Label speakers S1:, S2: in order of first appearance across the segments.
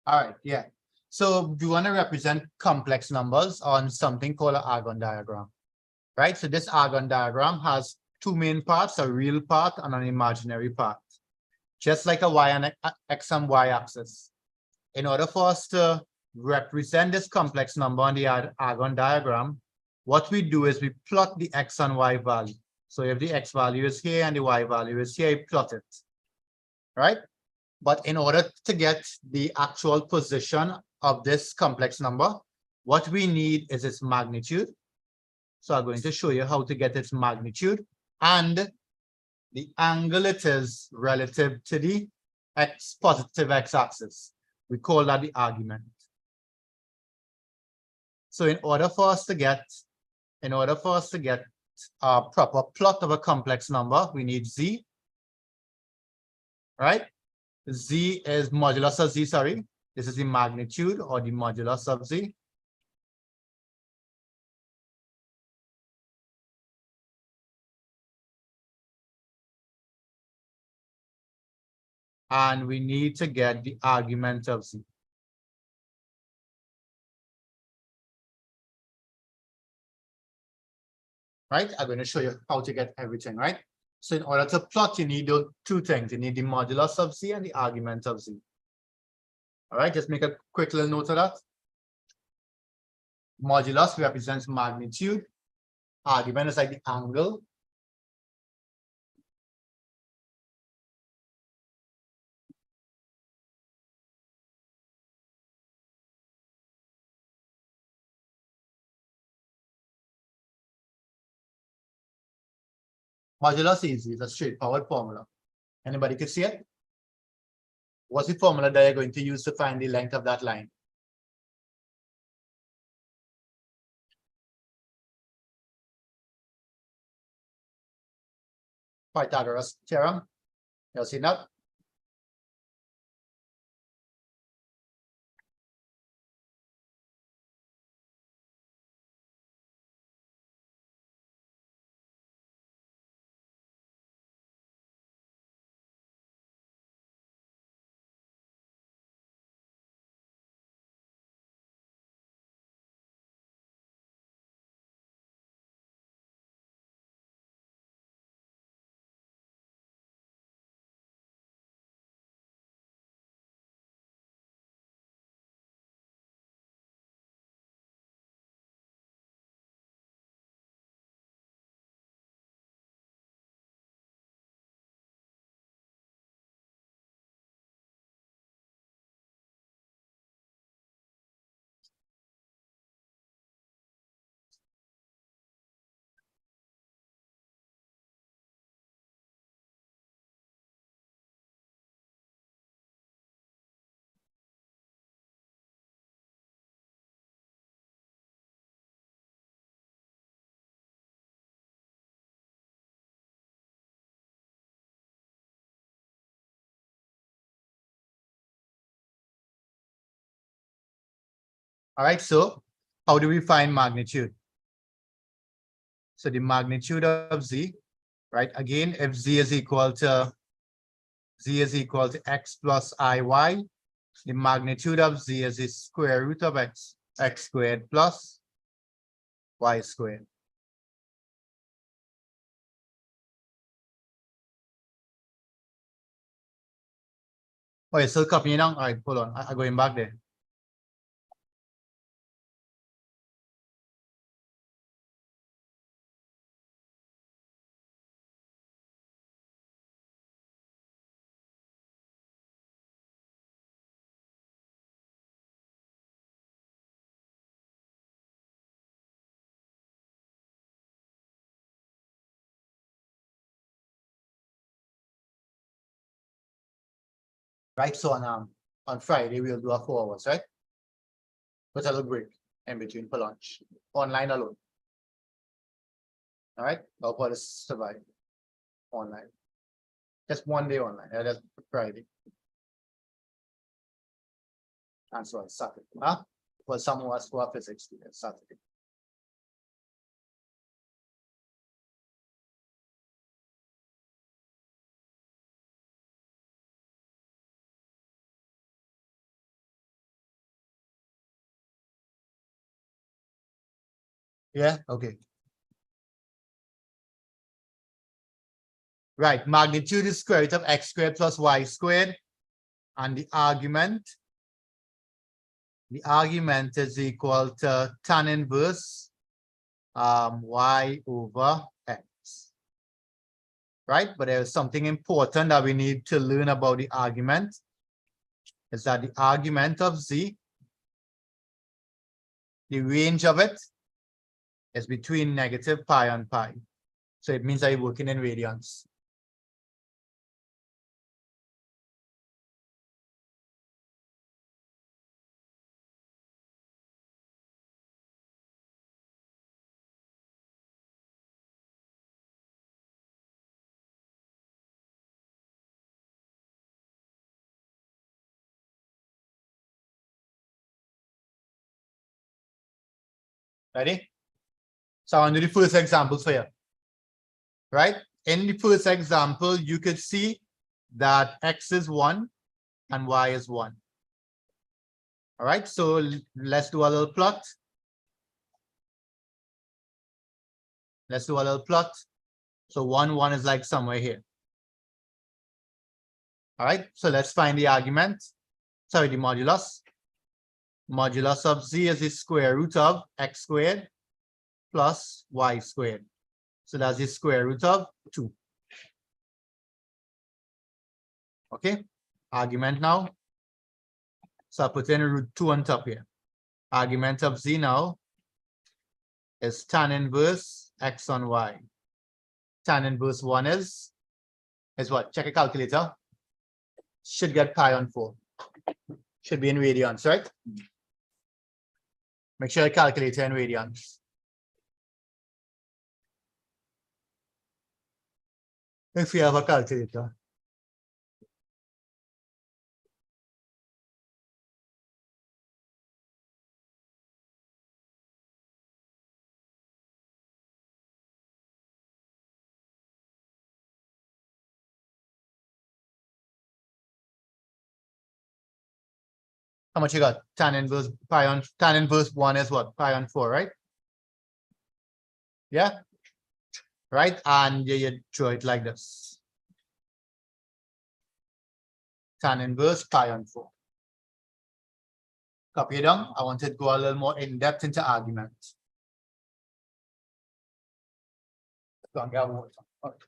S1: All right, yeah. So we want to represent complex numbers on something called an argon diagram, right? So this argon diagram has two main parts, a real part and an imaginary part, just like a y and x and y axis. In order for us to represent this complex number on the argon diagram, what we do is we plot the x and y value. So if the x value is here and the y value is here, you plot it, right? But in order to get the actual position of this complex number, what we need is its magnitude. So I'm going to show you how to get its magnitude and the angle it is relative to the positive x-axis. We call that the argument. So in order for us to get a proper plot of a complex number, we need z, right? Z is modulus of z, sorry. This is the magnitude or the modulus of z. And we need to get the argument of z. Right? I'm going to show you how to get everything, right? So in order to plot, you need those two things. You need the modulus of z and the argument of z. All right, just make a quick little note of that. Modulus represents magnitude. Argument is like the angle. Modulus is easy. It's a straightforward formula. Anybody can see it? What's the formula that you're going to use to find the length of that line? Pythagoras theorem. You'll see that? All right, so how do we find magnitude? So the magnitude of z, right? Again, if z is equal to x plus iy, the magnitude of z is the square root of x squared plus y squared. Oh, you're still copying now? All right, hold on. I'm going back there. Right, so on Friday, we'll do a 4 hours, right? With a little break in between for lunch. Online alone. All right, I'll put us survive online. Just one day online. That's Friday. And so on Saturday. Huh? For some of us who are physics students, Saturday. Yeah, okay. Right, magnitude is square root of x squared plus y squared, and the argument is equal to tan inverse y over x. Right, but there's something important that we need to learn about the argument, is that the argument of z, the range of it is between negative pi and pi. So it means that you're working in radians. Ready? So I'll do the first example for you. Right? In the first example, you could see that x is 1 and y is 1. All right, so let's do a little plot. Let's do a little plot. So 1, 1 is like somewhere here. All right, so let's find the argument. Sorry, the modulus. Modulus of z is the square root of x squared plus y squared. So that's the square root of 2. Okay, argument now. So I put in root 2 on top here. Argument of z now is tan inverse x on y. Tan inverse 1 is what? Check a calculator. Should get pi on 4. Should be in radians, right? Make sure you calculate in radians. If you have a calculator. How much you got? Tan inverse 1 is what? Pi on 4, right? Yeah. Right? And you draw it like this. Tan inverse pi on 4. Copy it down. I want to go a little more in depth into argument. Go and get water. Okay.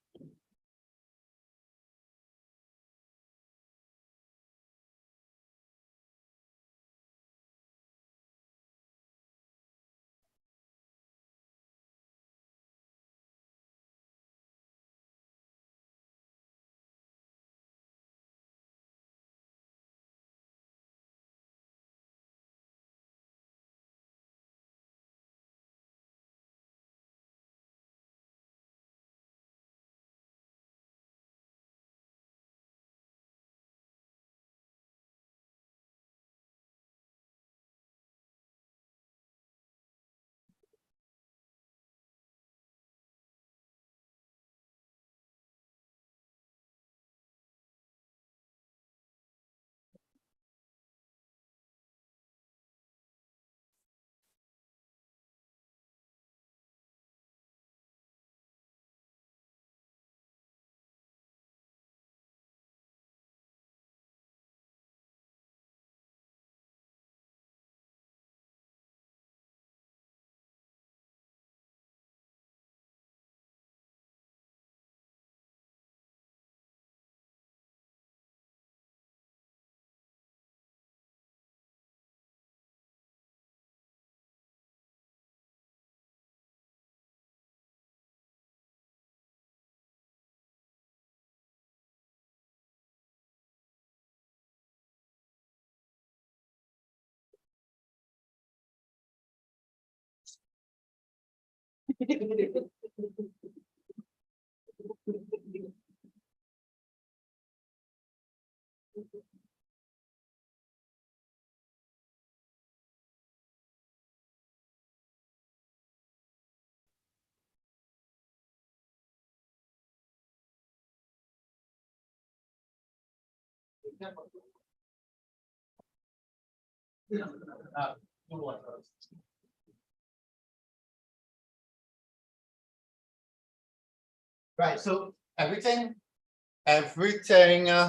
S1: Right, so everything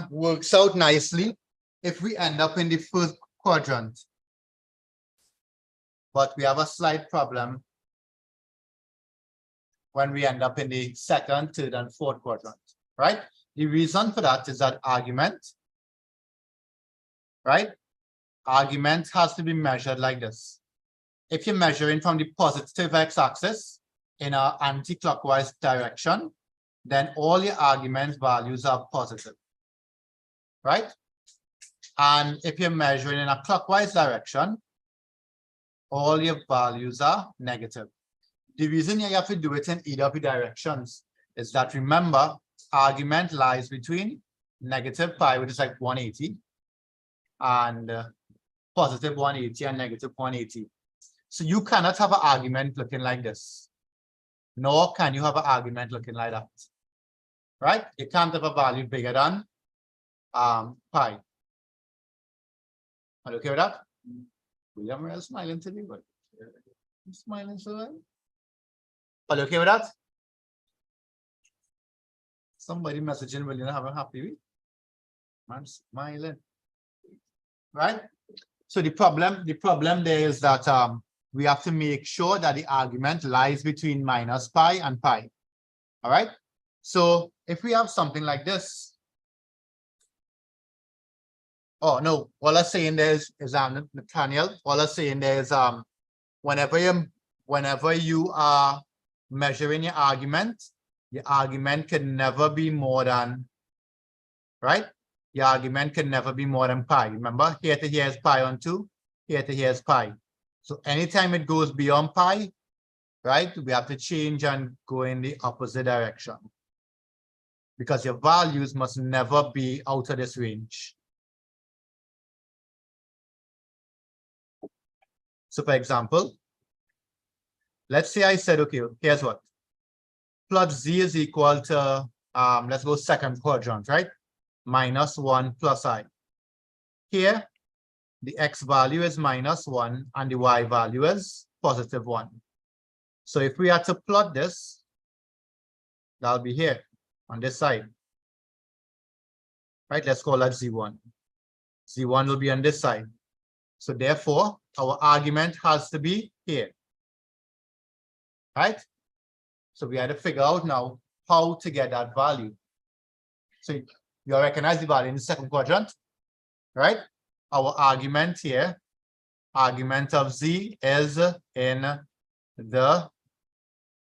S1: works out nicely if we end up in the first quadrant. But we have a slight problem when we end up in the second, third, and fourth quadrant, right? The reason for that is that argument, right? Argument has to be measured like this. If you're measuring from the positive x-axis in an anti-clockwise direction, then all your argument values are positive, right? And if you're measuring in a clockwise direction, all your values are negative. The reason you have to do it in either of the directions is that, remember, argument lies between negative pi, which is like 180, and positive 180 and negative 180. So you cannot have an argument looking like this, nor can you have an argument looking like that, right? You can't have a value bigger than pi. Are you okay with that? William is smiling to me, but he's smiling so well. Are you okay with that? Somebody messaging William, I'm happy with. I'm smiling. Right? So the problem there is that we have to make sure that the argument lies between minus pi and pi. All right. So if we have something like this, oh no, all I'm saying there is Nathaniel, all I'm saying there is whenever you are measuring your argument can never be more than, right? Your argument can never be more than pi. Remember, here to here is pi on 2, here to here is pi. So anytime it goes beyond pi, right, we have to change and go in the opposite direction, because your values must never be out of this range. So for example, let's say I said, okay, here's what. Plot z is equal to, let's go second quadrant, right? Minus 1 plus I. Here, the x value is minus 1 and the y value is positive 1. So if we had to plot this, that'll be here on this side. Right, let's call that z1. Z1 will be on this side. So therefore, our argument has to be here. Right? So we had to figure out now how to get that value. So you recognize the value in the second quadrant, right? Our argument here, argument of z is in the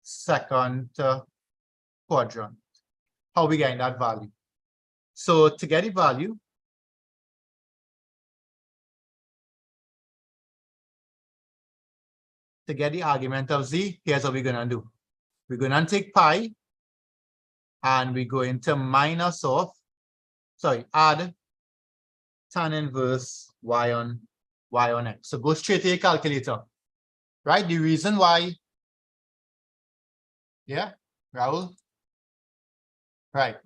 S1: second quadrant. How are we getting that value? So to get the value, to get the argument of z, here's what we're going to do. We're going to take pi and we go into minus of, add tan inverse y on x. So go straight to your calculator, right? The reason why, yeah, Rahul? Right.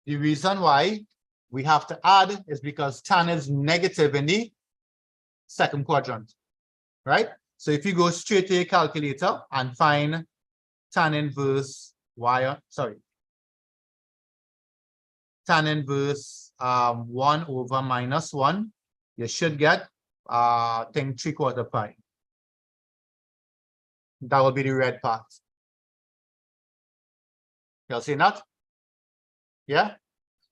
S1: The reason why we have to add is because tan is negative in the second quadrant, right? So if you go straight to your calculator and find tan inverse tan inverse 1 over minus 1, you should get I think 3/4 pi. That will be the red part. You'll see that? Yeah.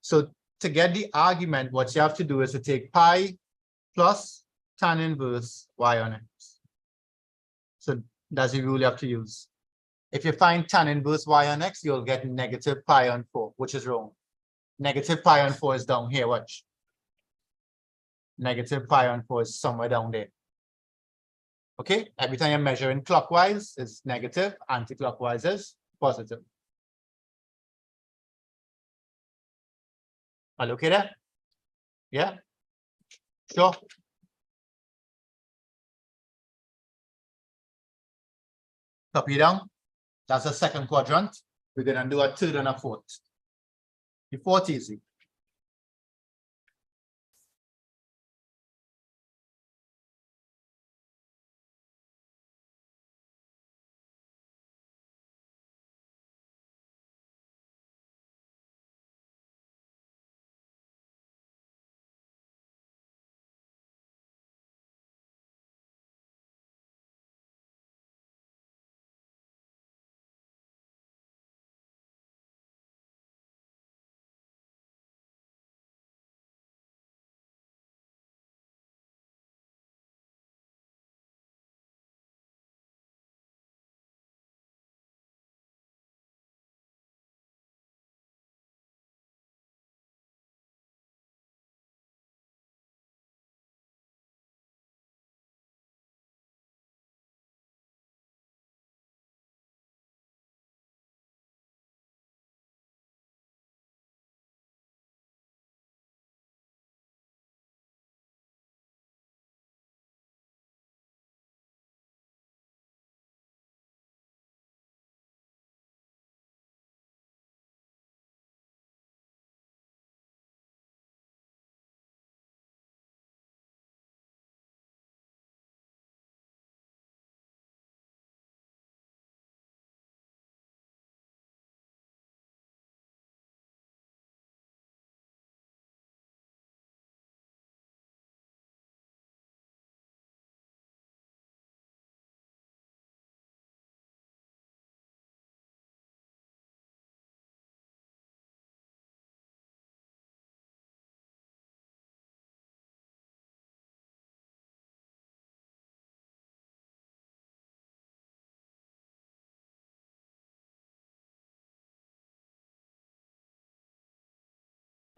S1: So to get the argument, what you have to do is to take pi plus tan inverse y on x. So that's the rule you have to use. If you find tan inverse y on x, you'll get negative pi on 4, which is wrong. Negative pi on 4 is down here, watch. Negative pi on 4 is somewhere down there. Okay, every time you're measuring clockwise, it's negative, anti-clockwise is positive. Are you okay there? Yeah? Sure. Copy down. That's the second quadrant. We're going to do a third and a fourth. The fourth easy.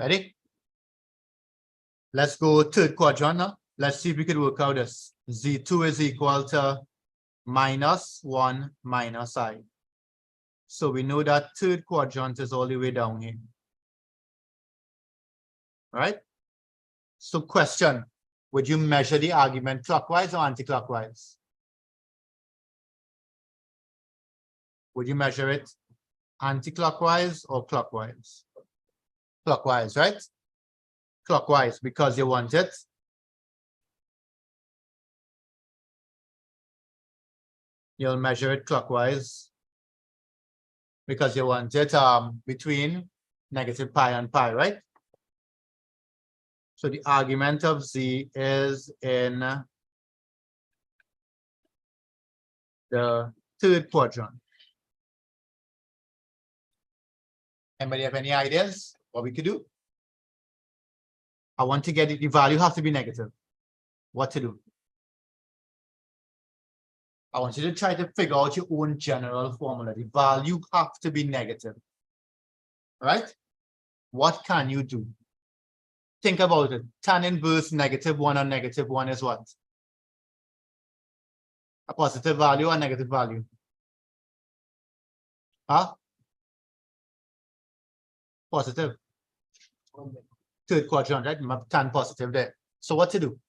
S1: Ready? Let's go third quadrant now. Let's see if we can work out this. Z2 is equal to minus 1 minus I. So we know that third quadrant is all the way down here. All right? So question, would you measure the argument clockwise or anti-clockwise? Would you measure it anti-clockwise or clockwise? Clockwise, right? Clockwise, because you want it you'll measure it clockwise because you want it between negative pi and pi, right? So the argument of Z is in the third quadrant. Anybody have any ideas what we could do? I want to get it, the value has to be negative. What to do? I want you to try to figure out your own general formula. The value have to be negative. Right? What can you do? Think about it. Tan inverse -1 on -1 is what? A positive value or negative value? Huh? Positive. Third quadrant, right? Tan positive there. So what to do?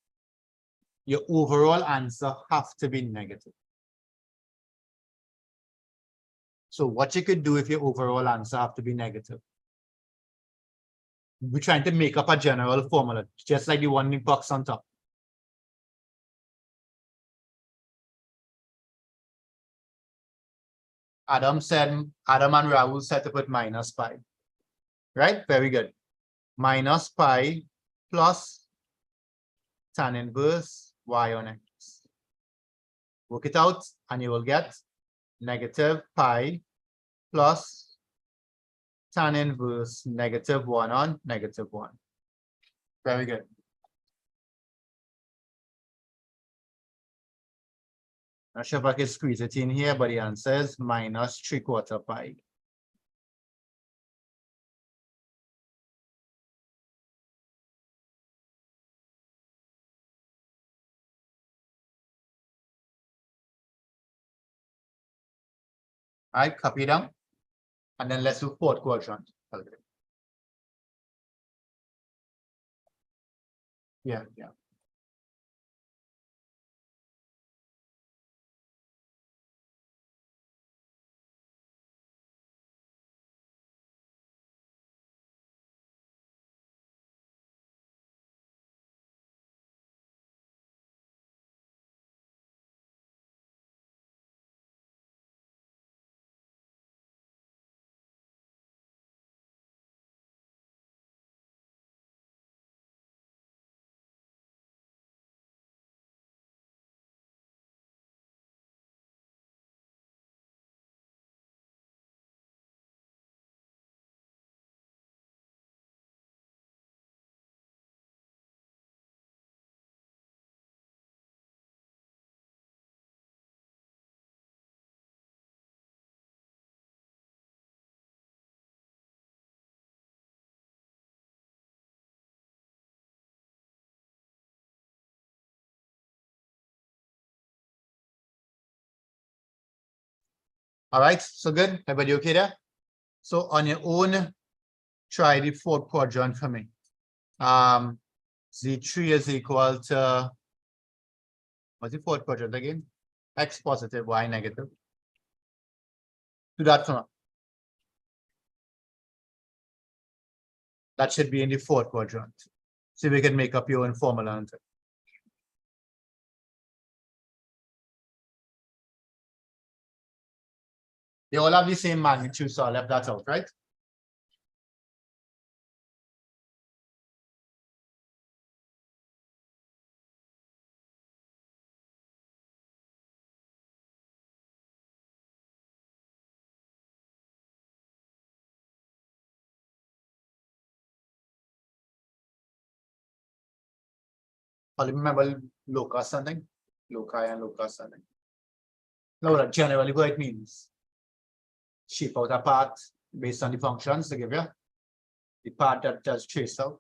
S1: Your overall answer has to be negative. So what you could do if your overall answer have to be negative? We're trying to make up a general formula, just like the one in the box on top. Adam and Rahul said to put minus pi. Right? Very good. Minus pi plus tan inverse y on x. Work it out and you will get negative pi plus tan inverse -1 on -1. Very good. Not sure if I can squeeze it in here, but the answer is minus 3/4 pi. All right, copy down. And then let's do fourth quadrant. Okay. Yeah. All right, so good. Everybody okay there? So on your own, try the fourth quadrant for me. Z3 is equal to, what's the fourth quadrant again? X positive, Y negative. Do that for me. That should be in the fourth quadrant. See if we can make up your own formula answer. They all have the same magnitude, so I left that out, right? I'll remember locus something, loci and locus something. No, generally what it means. Shape out a path based on the functions they give you. the part that just traced out.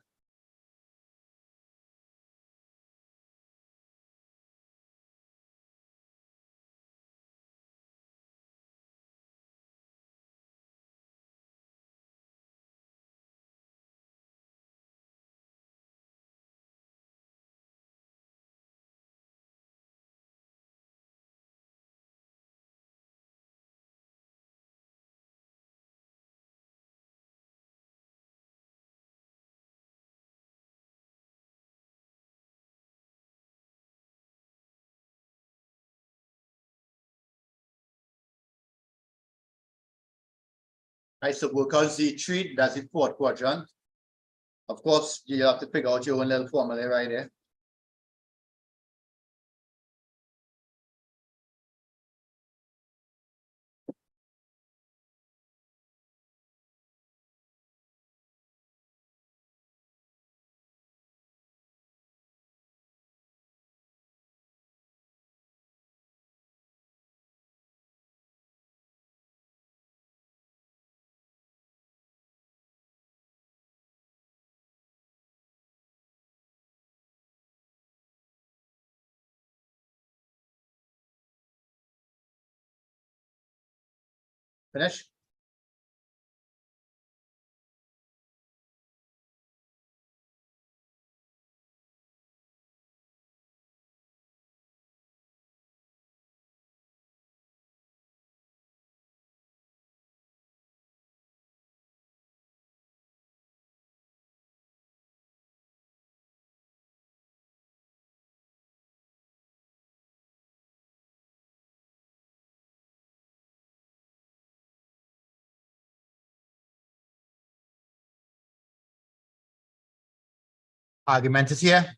S1: Right, so work out Z3, that's the fourth quadrant. Of course, you have to figure out your own little formula right there. Finish? Argument is here.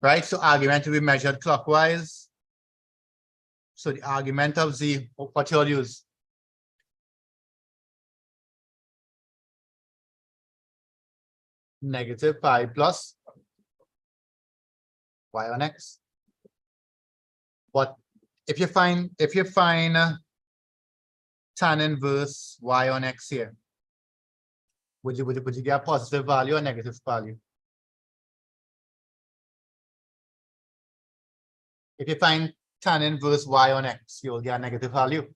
S1: Right, so argument will be measured clockwise. So the argument of Z, what you'll use? Negative pi plus y on x. But if you find tan inverse y on x here, would you get a positive value or negative value? If you find tan inverse y on x, you'll get a negative value.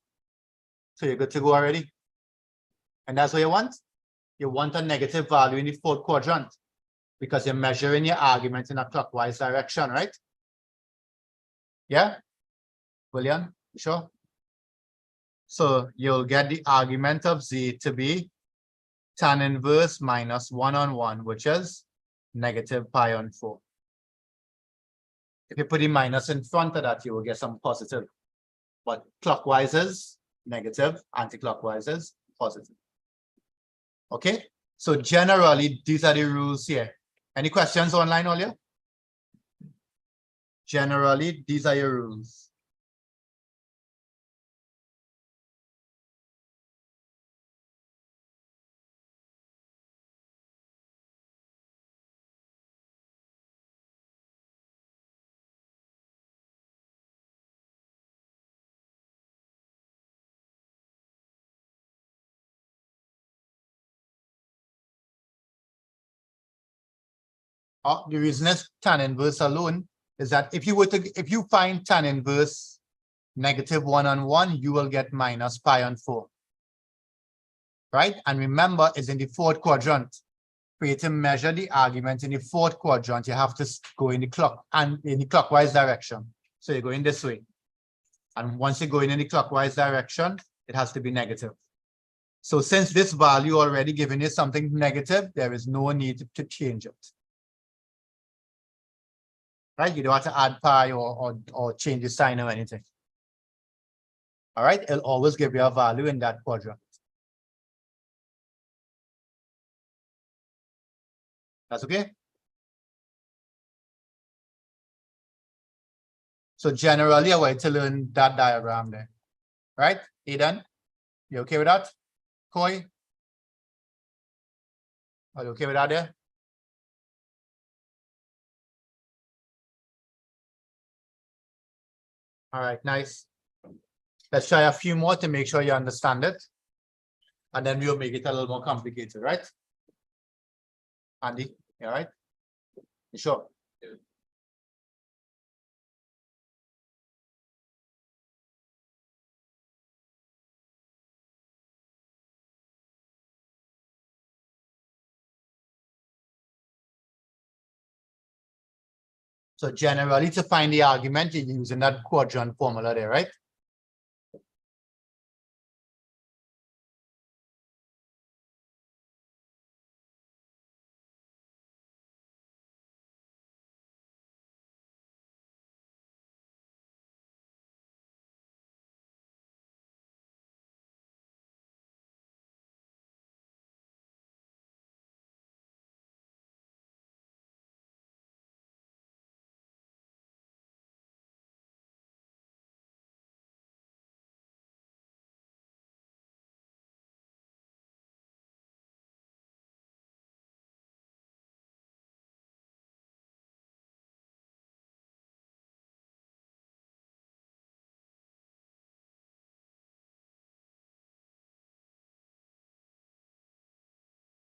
S1: So you're good to go already. And that's what you want. You want a negative value in the fourth quadrant because you're measuring your argument in a clockwise direction, right? Yeah? William, sure. So you'll get the argument of Z to be tan inverse minus 1 on 1, which is negative pi on 4. If you put the minus in front of that, you will get some positive. But clockwise is negative, anti-clockwise is positive. Okay, so generally, these are the rules here. Any questions online, Olia? Generally, these are your rules. The reason is tan inverse alone is that if you find tan inverse negative 1 on 1, you will get minus pi on 4. Right? And remember, it's in the fourth quadrant. For you to measure the argument in the fourth quadrant, you have to go in the clockwise direction. So you're going this way. And once you're going in the clockwise direction, it has to be negative. So since this value already given you something negative, there is no need to change it. Right? You don't have to add pi or change the sign or anything. All right, it'll always give you a value in that quadrant. That's okay? So generally, I want to learn that diagram there. Right? Eden, you okay with that? Koi? Are you okay with that there? All right, nice. Let's try a few more to make sure you understand it. And then we'll make it a little more complicated, right? Andy, you all right? You sure? So generally, to find the argument, you're using that quadrant formula there, right?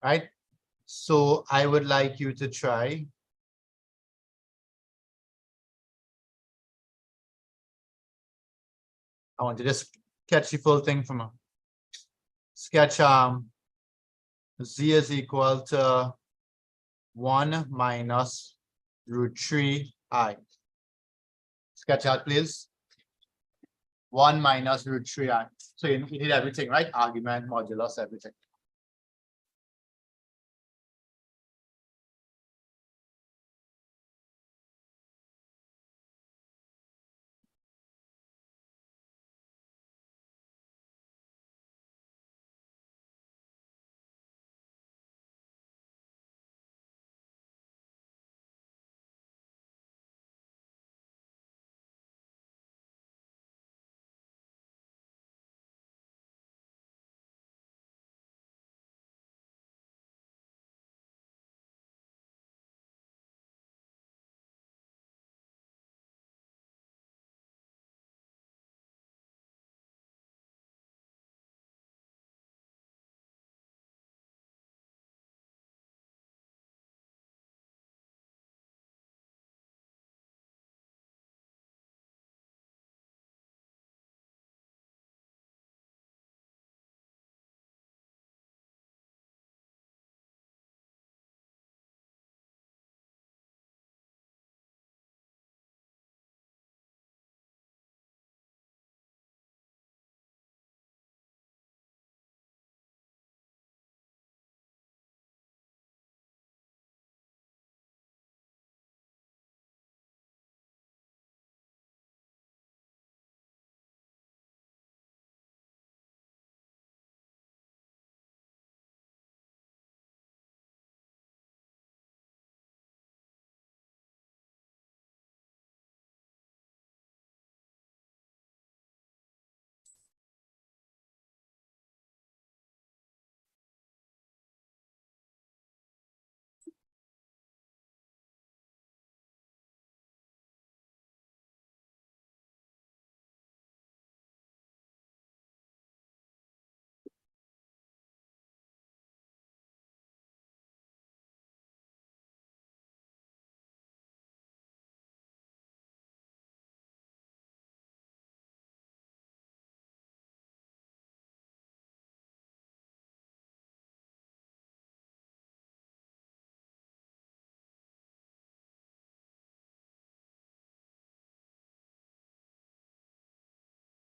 S1: Right? So I would like you to try. I want to just sketch the full thing from a sketch z is equal to 1 minus root 3i. Sketch out, please. 1 minus root 3i. So you need everything, right? Argument, modulus, everything.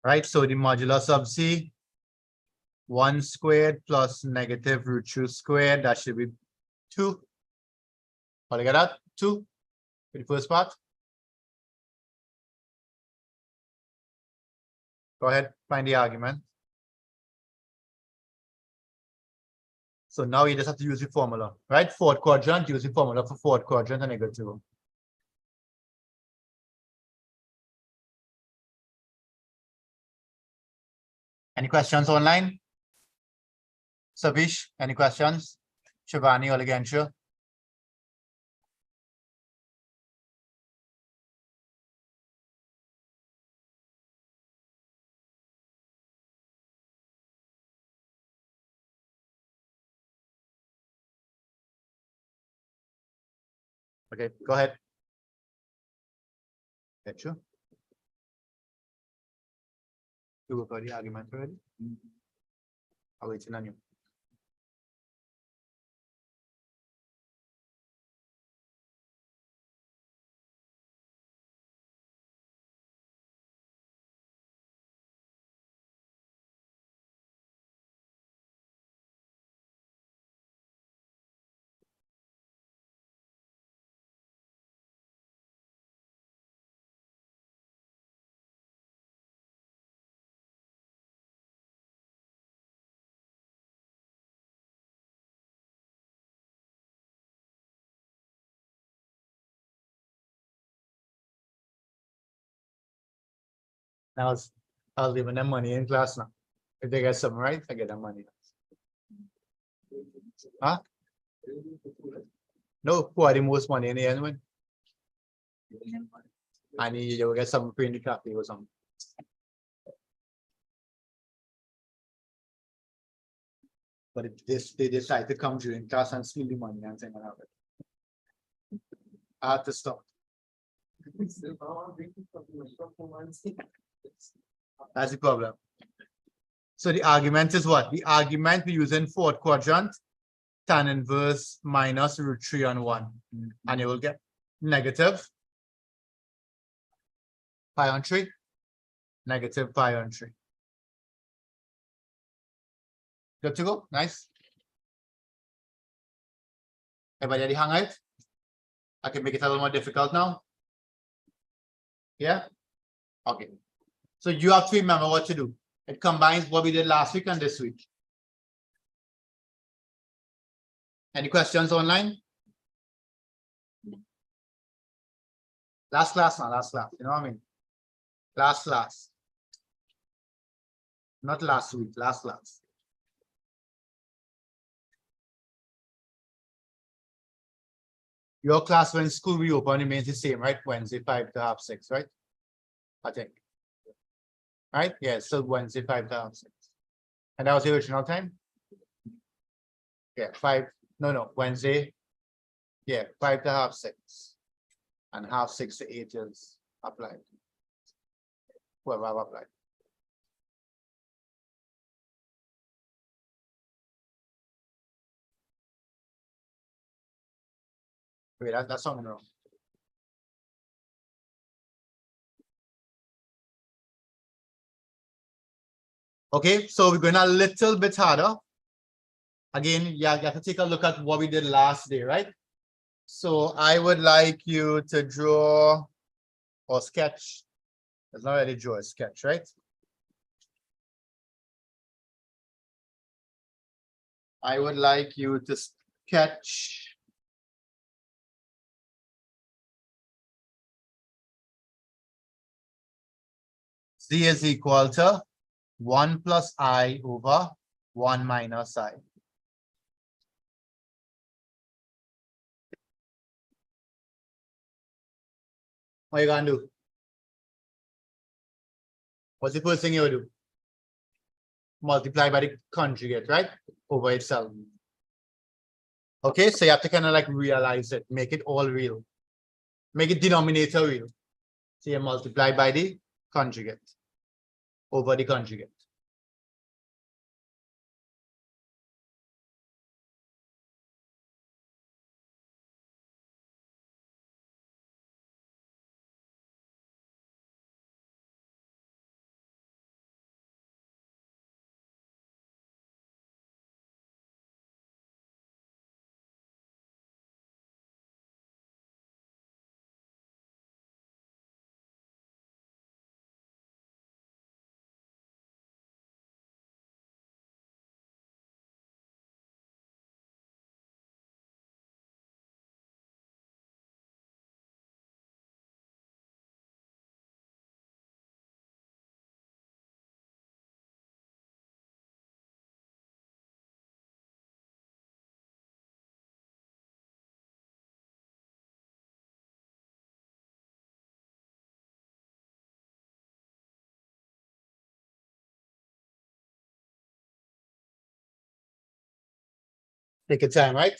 S1: Right? So the modulus of c, 1 squared plus negative root 2 squared, that should be 2. All you get that? 2 for the first part. Go ahead, find the argument. So now you just have to use the formula, right? Fourth quadrant, use the formula for fourth quadrant and equal to. Any questions online? Savish, any questions? Shivani or Leganshu? Okay, go ahead. Get you. You work out the argument already? I'll wait on you. I was leaving them money in class now. If they get some right, I get them money. Huh? No, who are the most money in the end when? And you will get some free in the cafe or something. But if they decide to come during class and steal the money and thing like that, I have to stop. That's the problem. So the argument is what? The argument we use in fourth quadrant, tan inverse minus root 3 on 1. And you will get negative pi on 3, negative pi on 3. Good to go? Nice. Everybody hang out? I can make it a little more difficult now. Yeah? Okay. So you have to remember what to do. It combines what we did last week and this week. Any questions online? Last class now, last class. You know what I mean? Last class. Not last week, last class. Your class when school reopen remains the same, right? Wednesday 5 to half 6, right? I think. Right? Yeah, so Wednesday 5 to half 6. And that was the original time? Yeah, 5. No, Wednesday. Yeah, 5 to half 6. And half 6 to 8 is applied. Whoever I've applied. Wait, that's something wrong. Okay, so we're going a little bit harder. Again, you have to take a look at what we did last day, right? So I would like you to draw or sketch. It's not really draw, a sketch, right? I would like you to sketch Z is equal to 1 plus I over 1 minus I. What are you gonna do? What's the first thing you will do? Multiply by the conjugate, right? Over itself. Okay, so you have to kind of like realize it, make it all real. Make it denominator real. So you multiply by the conjugate over the conjugate. Take your time, right?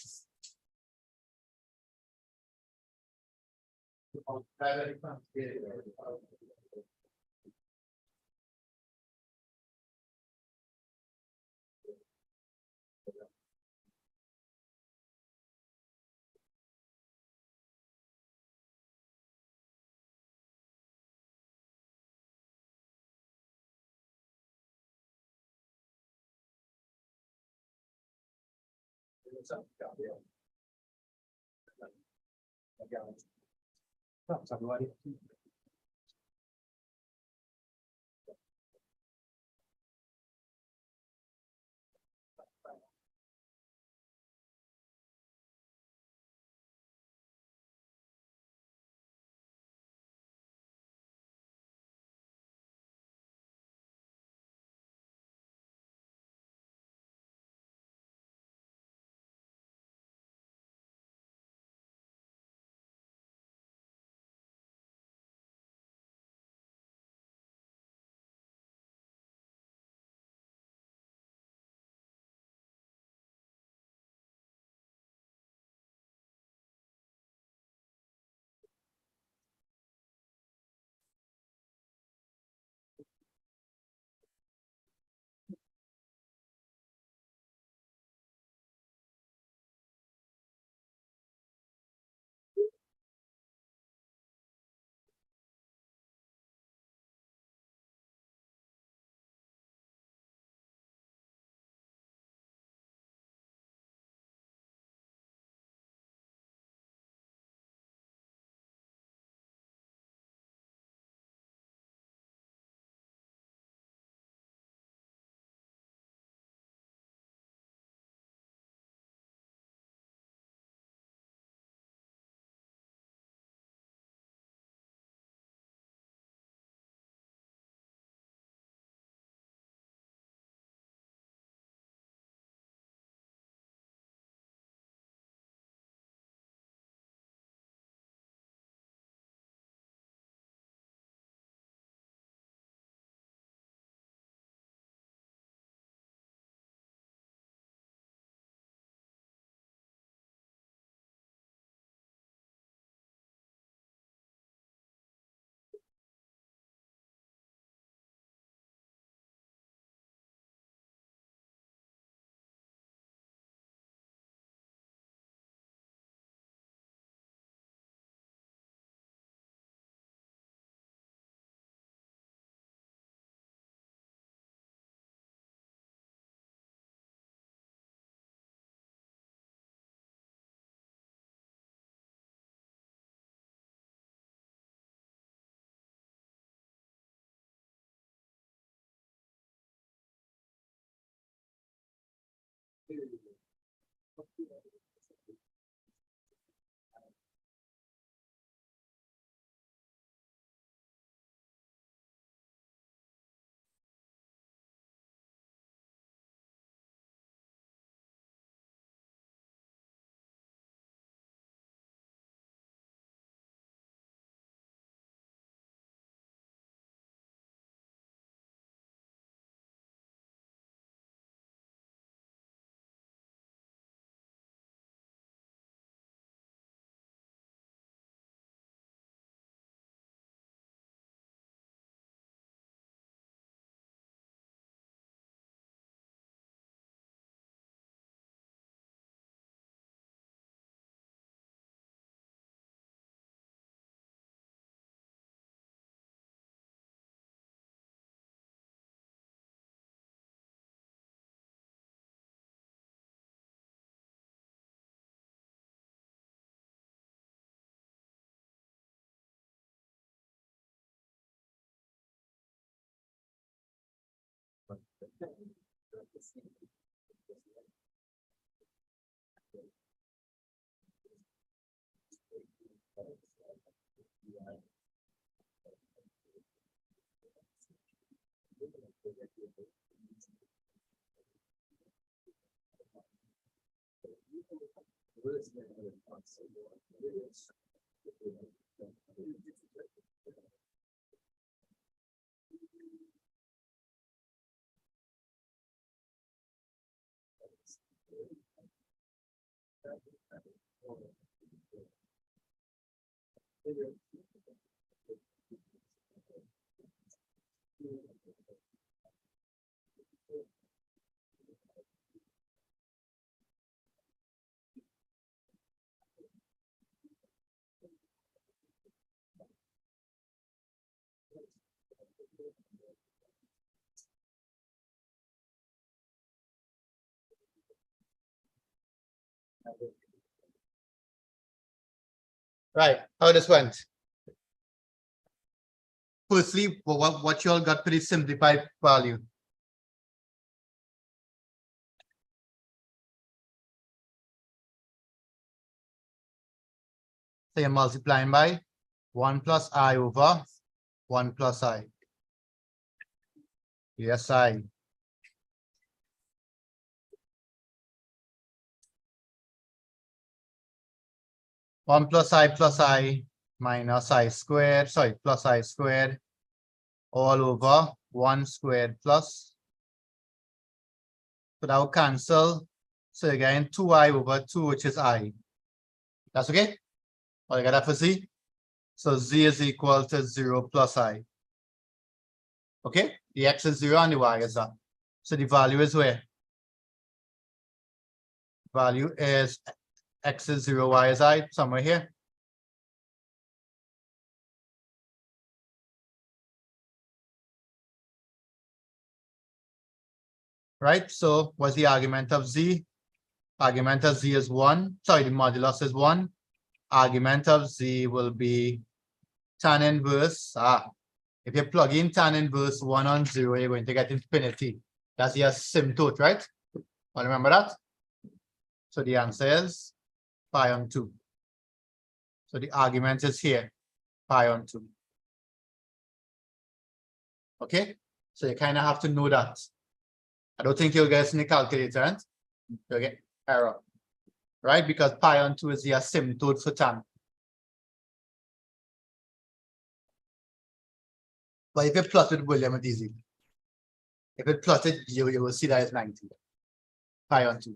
S1: Right, how this went? Firstly, what you all got pretty simplified value. So you're multiplying by 1 plus I over 1 plus I. Yes, I. One plus I minus I squared, sorry, plus I squared all over 1 squared plus. So that will cancel. So again, 2I over 2, which is I. That's okay? All you got that for Z? So Z is equal to 0 plus I. Okay? The X is 0 and the Y is that. So the value is where? Value is X is 0, Y is I, somewhere here. Right? So what's the argument of Z? Argument of Z is 1. Sorry, the modulus is 1. Argument of Z will be tan inverse. If you plug in tan inverse 1 on 0, you're going to get infinity. That's your asymptote, right? Well, remember that? So the answer is pi on 2. So the argument is here, pi on 2. Okay? So you kind of have to know that. I don't think you'll get any calculator, right? You'll get error, right? Because pi on 2 is the asymptote for tan. But if you plot it, William, it's easy. If it plotted, you will see that it's 90. Pi on 2.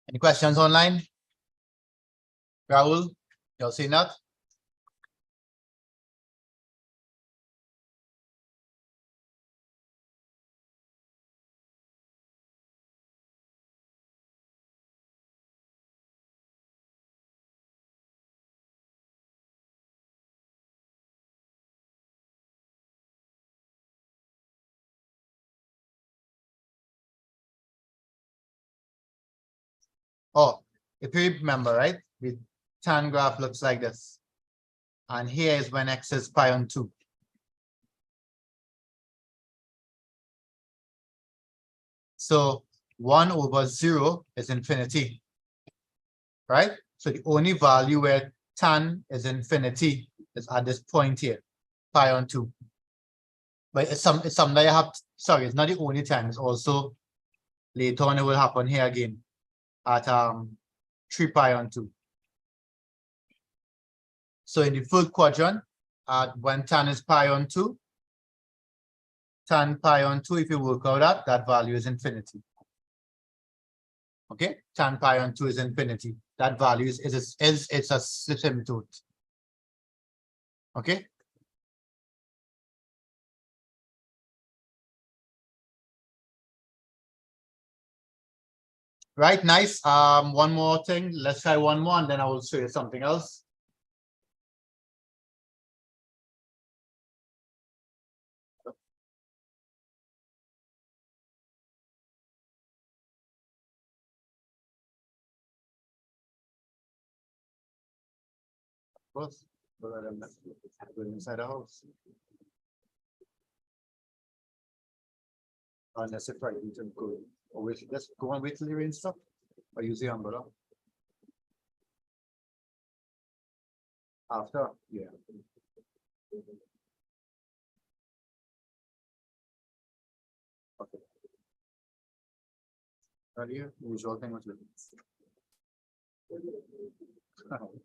S1: Any questions online? Raul, you'll see that? Oh, if you remember, right? The tan graph looks like this. And here is when X is pi on 2. So 1 over 0 is infinity, right? So the only value where tan is infinity is at this point here, pi on 2. But it's something that you have, sorry, it's not the only time, it's also later on it will happen here again at 3 pi on 2. So in the first quadrant, when tan is pi on 2, tan pi on 2, if you work out that value is infinity. Okay, tan pi on 2 is infinity. That value is it's a asymptote. Okay. Right, nice. One more thing. Let's try one more, and then I will show you something else. Of course, go inside the house. Unless if I need to go, or wait, let's go and wait till the rain stop, or use the umbrella. After, yeah. Okay. Earlier, usual thing was written.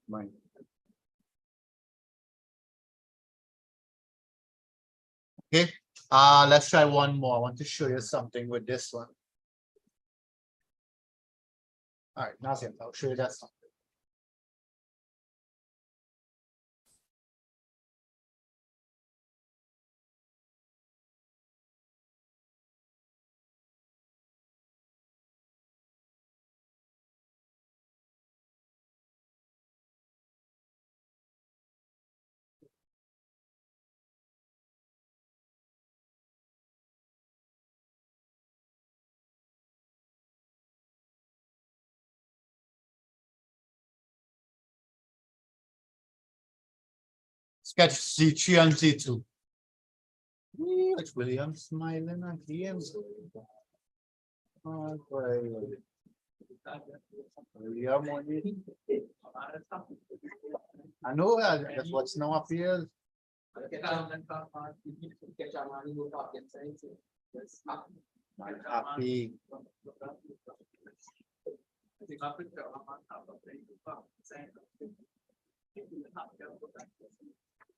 S1: Mine. Okay. Let's try one more. I want to show you something with this one. All right, now I'll show you that something. Sketch Z3 and Z2. It's William smiling again. Oh, boy. William, I know that's what's now appears. Happy.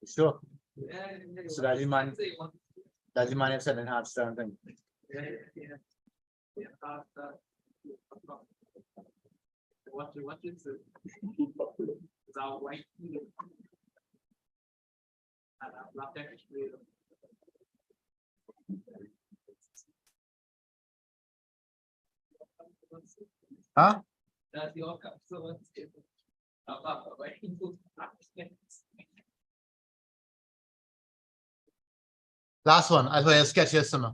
S1: Sure. So that the man have said and have something.
S2: What is it? Without white.
S1: Huh?
S2: That's the outcome. So
S1: Last one. As well as sketch your summer.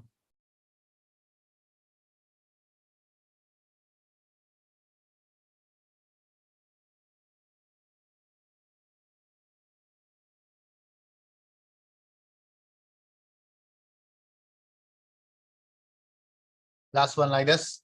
S1: Last one like this.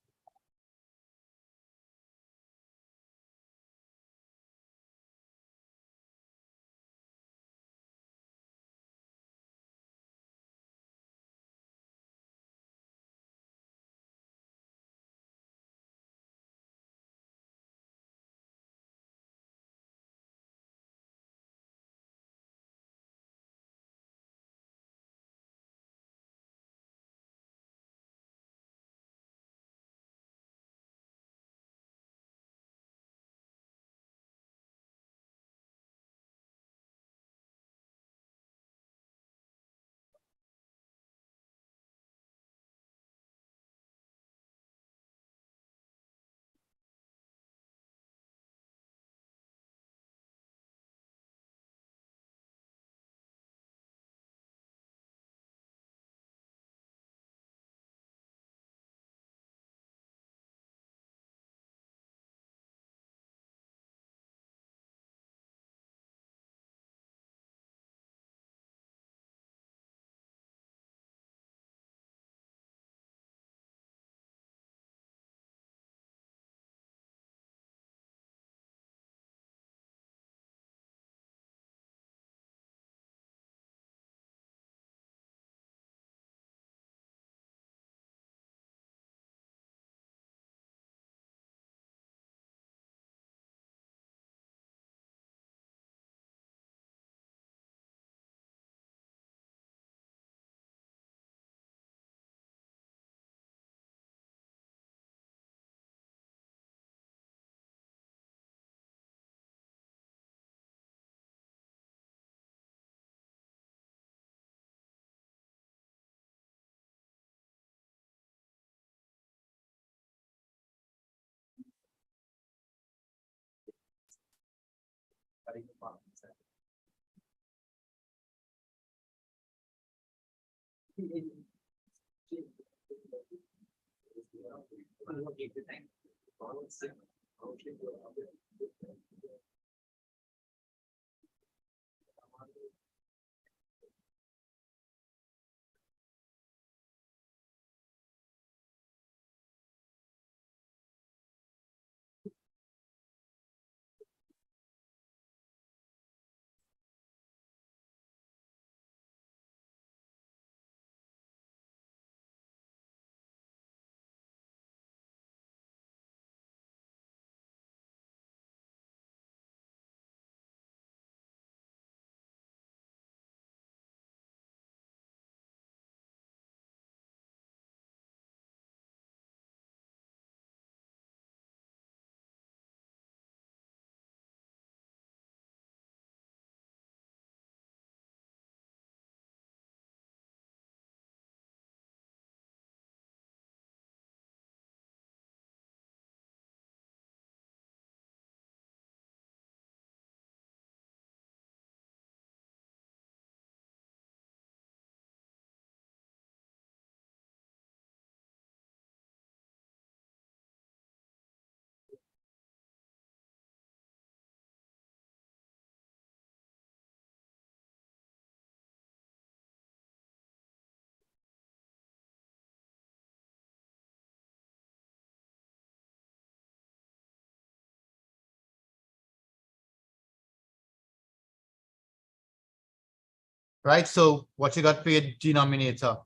S1: Right, so what you got for your denominator?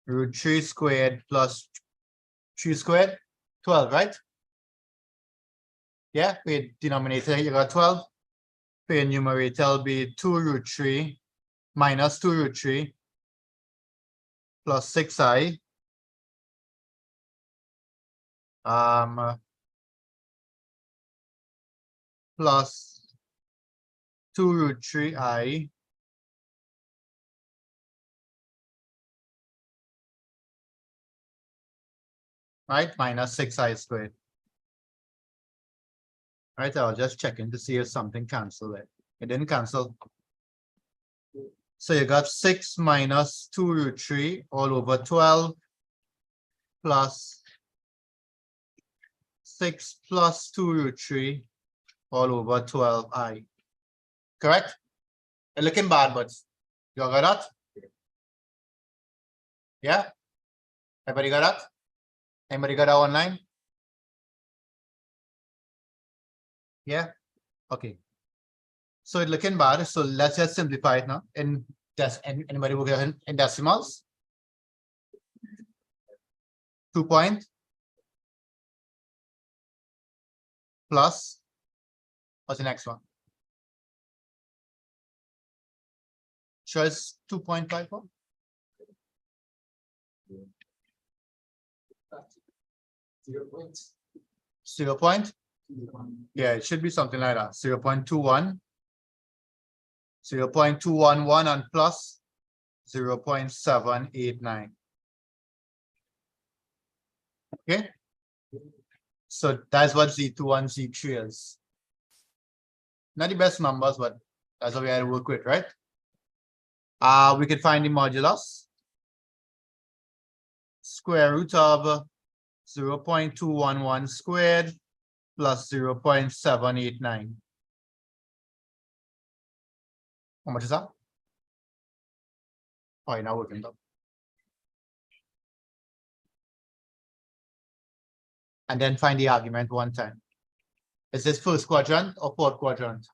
S1: Root 3 squared plus 3 squared, 12, right? Yeah, for your denominator, you got 12. For your numerator, it'll be 2 root 3 minus 2 root 3 plus 6i. Plus 2 root 3i right, minus 6i squared. Right, I was just checking to see if something canceled it. It didn't cancel. So you got 6 minus 2 root 3 all over 12 plus 6 plus 2 root 3 all over 12i. Correct? It's looking bad, but you got that? Yeah? Everybody got that? Anybody got that online? Yeah? Okay. So it's looking bad. So let's just simplify it now. In anybody will get in decimals? 2 point plus what's the next one? Sure, it's 2.54. 0 point. Yeah, it should be something like that. 0.21, 0.211 and plus 0.789. Okay. So that's what Z2 and Z3 is. Not the best numbers, but that's what we had to work with, right? We could find the modulus. Square root of 0.211 squared plus 0.789. How much is that? Oh, you're not working though. And then find the argument one time. Is this first quadrant or fourth quadrant?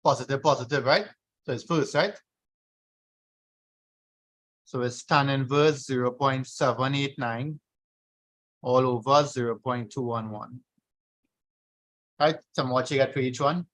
S1: Positive, positive, right? So it's first, right? So it's tan inverse 0.789 all over 0.211. Right? So what you get for each one?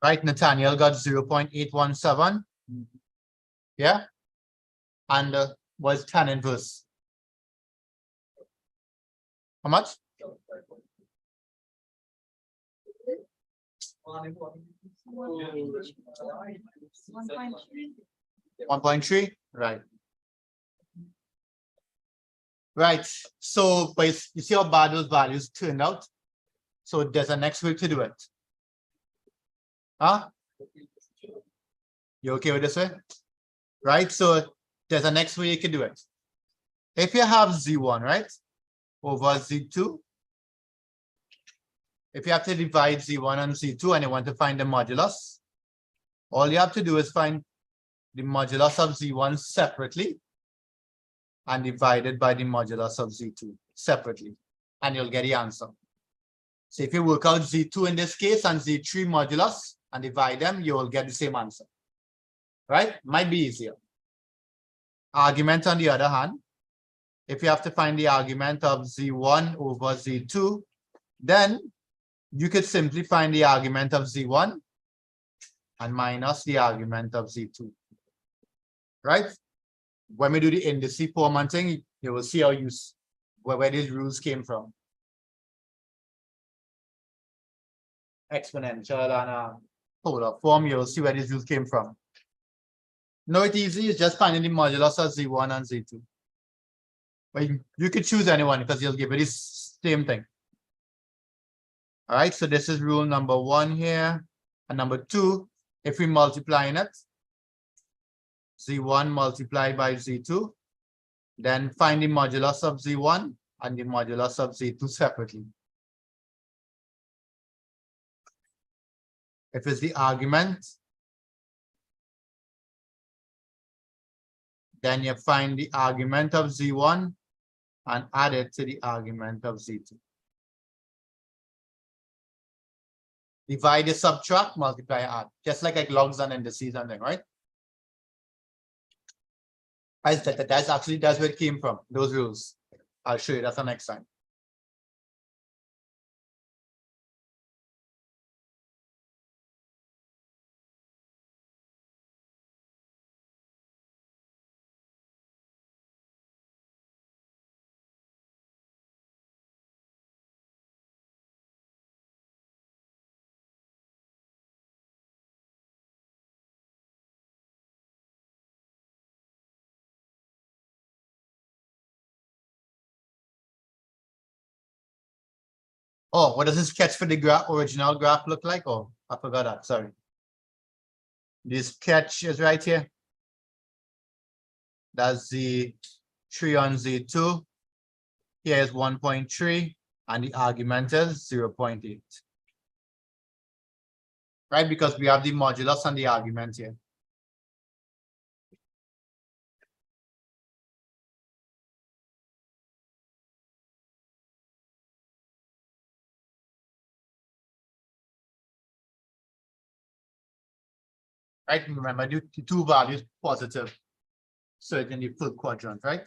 S1: Right, Nathaniel got 0.817. Yeah. And was tan inverse. How much? 1.3. Right. Right. So, but you see how bad those values turned out? So there's a next way to do it. Huh? You okay with this way? Right. So there's a next way you can do it. If you have Z1, right, over Z2, if you have to divide Z1 and Z2 and you want to find the modulus, all you have to do is find the modulus of Z1 separately and divided by the modulus of Z2 separately. and you'll get the answer. So if you work out Z2 in this case and Z3 modulus and divide them, you will get the same answer. Right? Might be easier. Argument on the other hand, if you have to find the argument of Z1 over Z2, then you could simply find the argument of Z1 and minus the argument of Z2. Right? When we do the indice formatting, you will see how where these rules came from. Exponential and polar form, you will see where these rules came from. No, it's easy, it's just finding the modulus of Z1 and Z2. But you could choose anyone because you'll give it the same thing. All right, so this is rule number 1 here. And number 2, if we multiply in it, Z1 multiplied by Z2, then find the modulus of Z1 and the modulus of Z2 separately. If it's the argument, then you find the argument of Z1 and add it to the argument of Z2. Divide, subtract, multiply, add. Just like logs and indices and thing, right? That's where it came from, those rules. I'll show you that the next time. Oh, what does this sketch for the original graph look like? Oh, I forgot that, sorry. This sketch is right here. That's Z3 on Z2. Here is 1.3, and the argument is 0.8. Right, because we have the modulus and the argument here. Right, remember the two values positive. So it's in the full quadrant, right?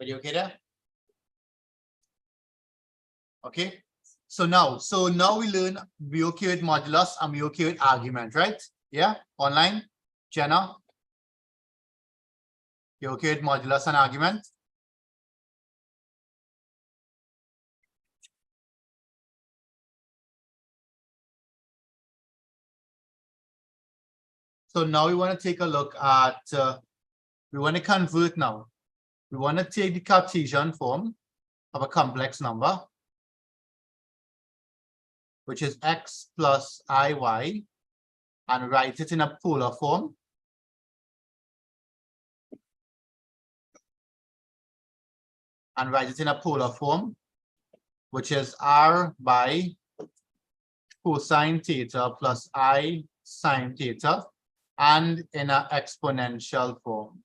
S1: Are you okay there? Okay. So now we learn we okay with modulus and we okay with argument, right? Yeah, online, Jenna. You okay with modulus and argument? So now we want to take a look at, we want to convert now. We want to take the Cartesian form of a complex number, which is x plus iy, and write it in a polar form. And write it in a polar form, which is r by cosine theta plus I sine theta, and in an exponential form.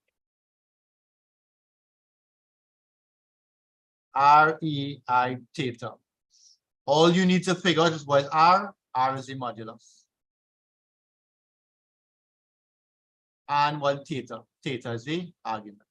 S1: REI theta. All you need to figure out is what is R. R is the modulus. And what theta? Theta is the argument.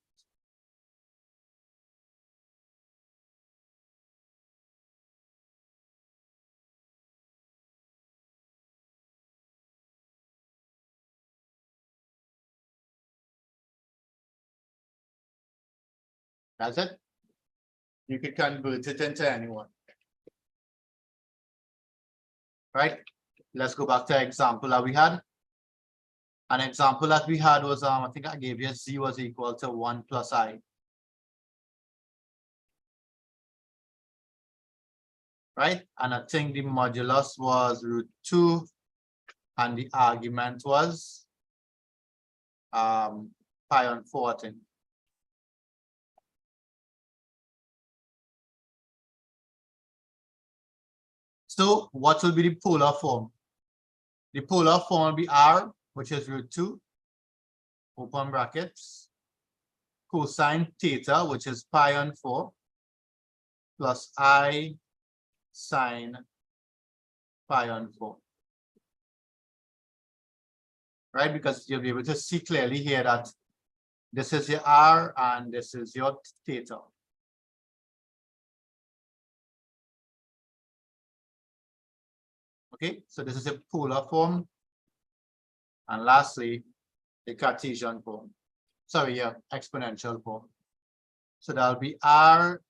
S1: That's it. You can convert it into anyone. Right? Let's go back to the example that we had. An example that we had was, I think I gave you z was equal to 1 plus I. Right? And I think the modulus was √2 and the argument was pi on 14. So what will be the polar form? The polar form will be r, which is √2, open brackets, cosine theta, which is pi on 4, plus I sine pi on 4. Right? Because you'll be able to see clearly here that this is your r and this is your theta. Okay, so this is a polar form. And lastly, the Cartesian form. Sorry, yeah, exponential form. So that'll be r.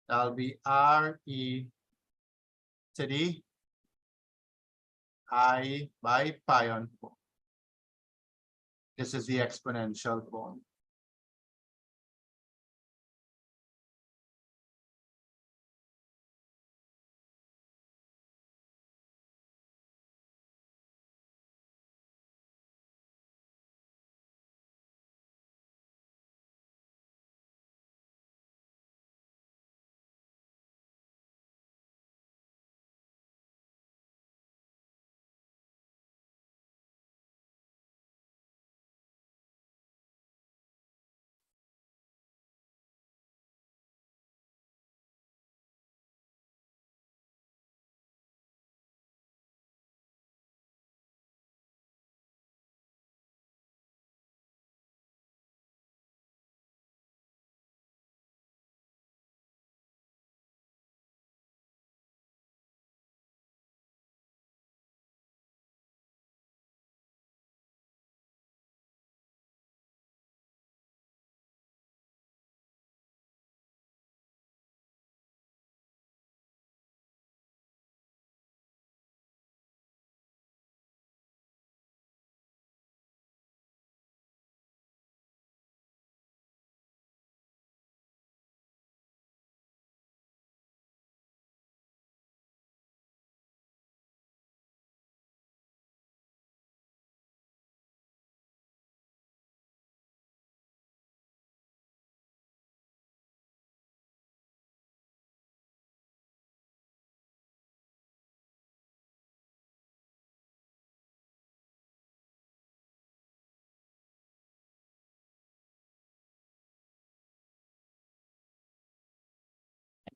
S1: That'll be r e to the I by pi on 4. This is the exponential form.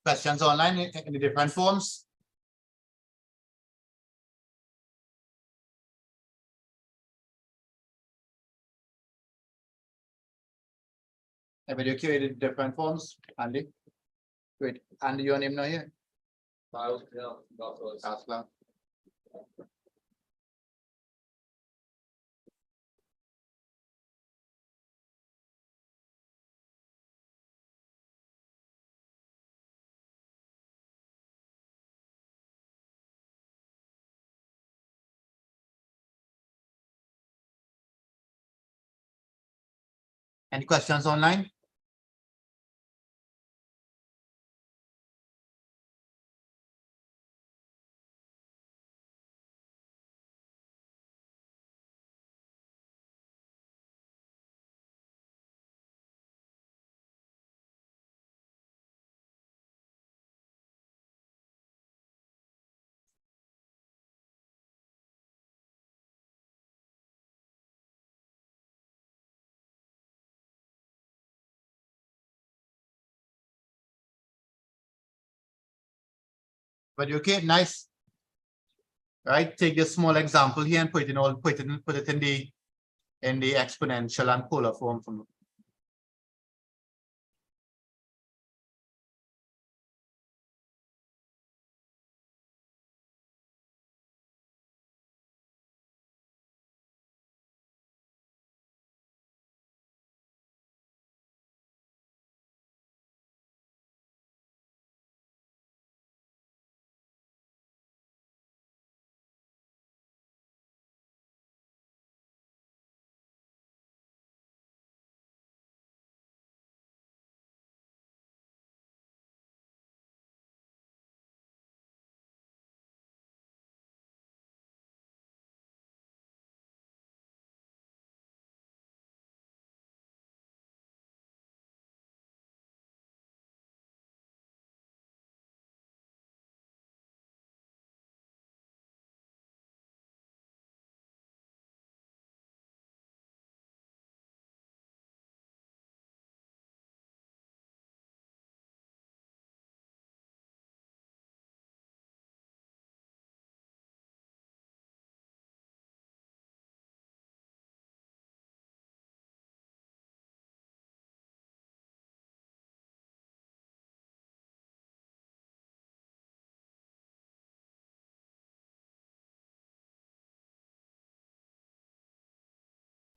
S1: Questions online in the different forms? Everybody okay with the different forms? Andy? Wait, Andy, your name now here? Aslan. Any questions online? But okay, nice. Right, take this small example here and put it in the exponential and polar form from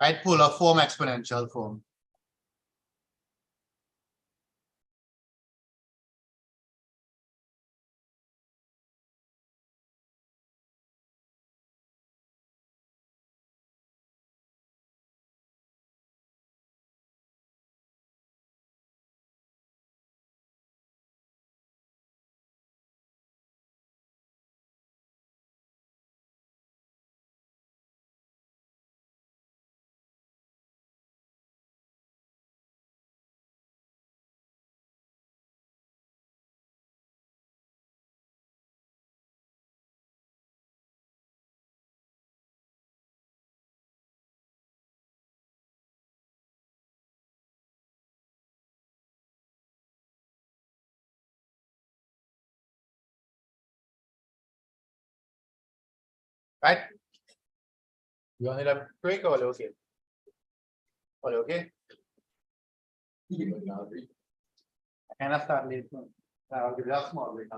S1: right? Polar form, exponential form. Right? You want to break or okay? All okay? I cannot start late. I'll give you a small break.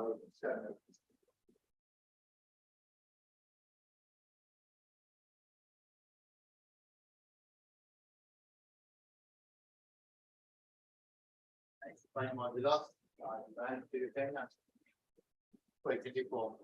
S1: Find modulus. And do you think that's quite form?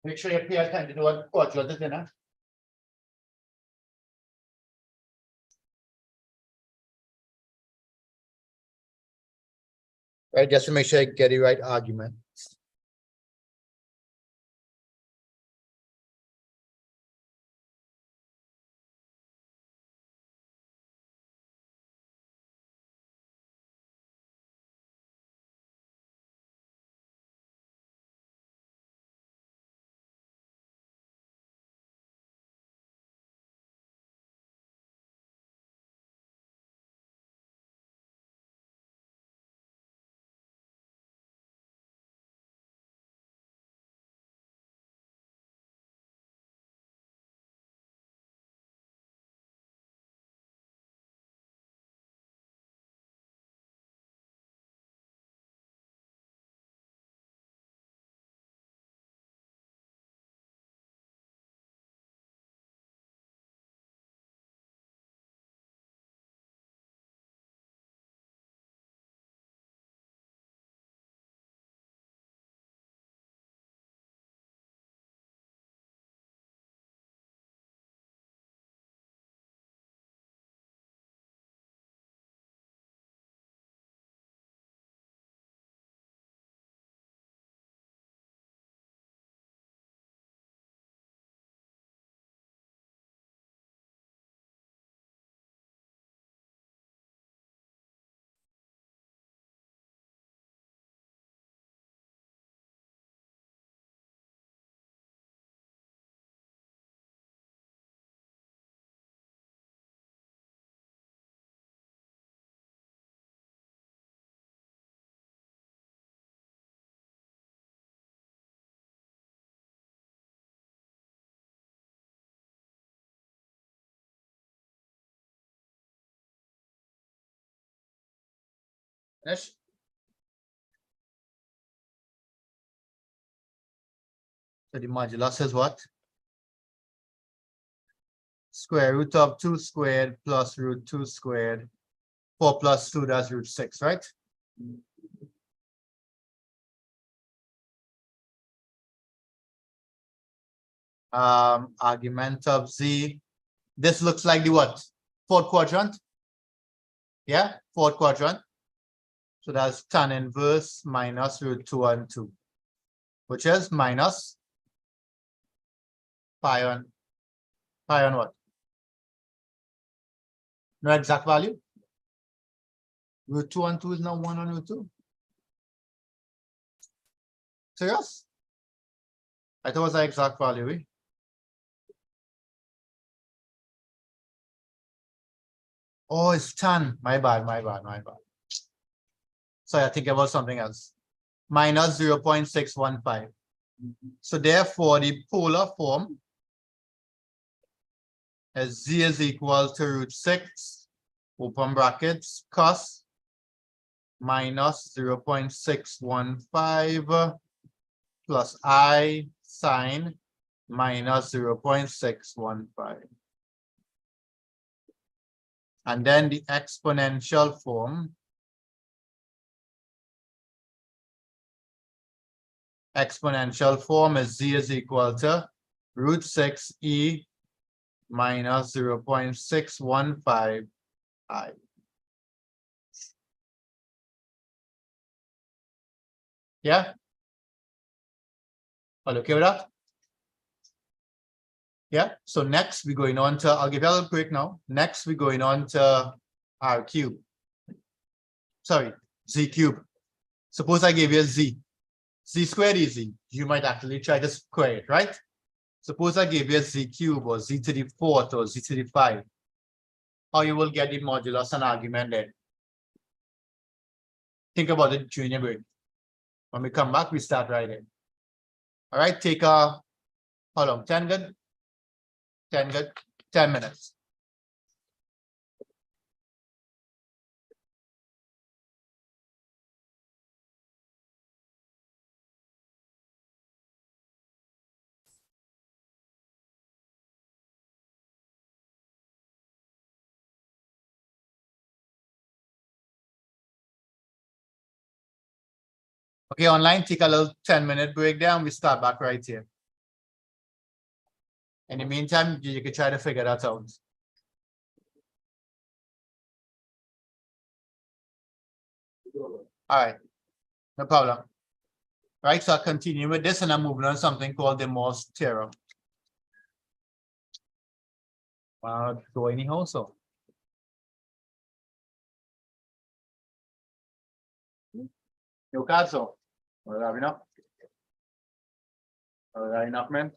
S1: Make sure you pay attention to what quadrant is in it. Right, just to make sure I get the right argument. Finish. So the modulus is what? square root of 2 squared plus root 2 squared. 4 plus 2, that's root 6, right? Argument of z. This looks like the what? Fourth quadrant? Yeah, fourth quadrant. So that's tan inverse minus root 2 and 2, which is minus pi on what? No exact value. Root 2 and 2 is now 1 on root 2. Serious? I thought it was the exact value. Eh? Oh, it's tan. My bad. Sorry, I think about something else. Minus 0.615. So therefore, the polar form is z is equal to root 6, open brackets, cos minus 0.615 plus I sine minus 0.615. And then the exponential form. Exponential form is z is equal to root 6e minus 0.615 I. Yeah? All okay with that? Yeah, so next we're going on to, I'll give you a little break now. Next we're going on to r cube. Sorry, z cube. Suppose I gave you a z. Z squared is z. You might actually try to square it, right? Suppose I gave you a z cube or z to the 4th or z to the 5. How you will get the modulus and argument there. Think about it during your break. When we come back, we start writing. All right, take a, how long? 10 good? 10 good? 10 minutes. Okay, online, take a little 10-minute break there and we start back right here. In the meantime, you can try to figure that out. All right, no problem. Right, so I'll continue with this and I'm moving on to something called the Morse theorem. Go anyhow, so. Your caso. Have enough? Enough, man?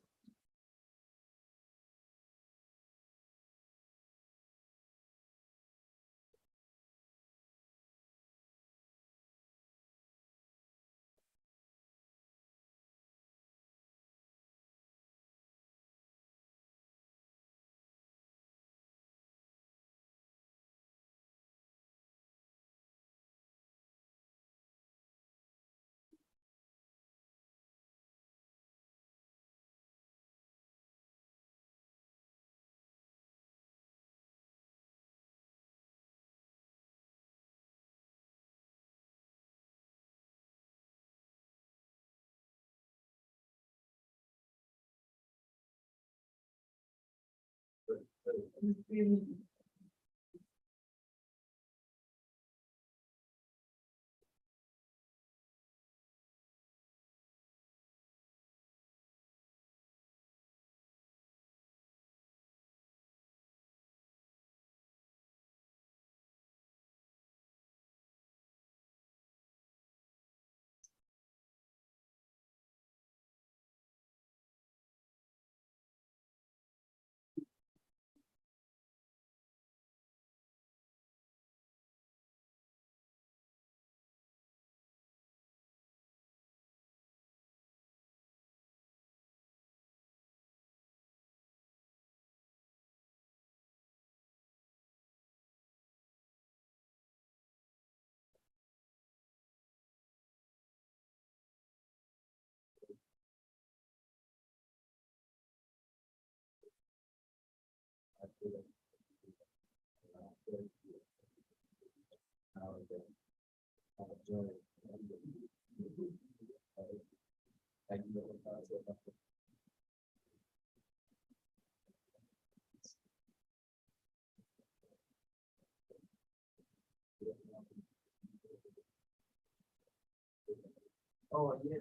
S2: Oh, yeah.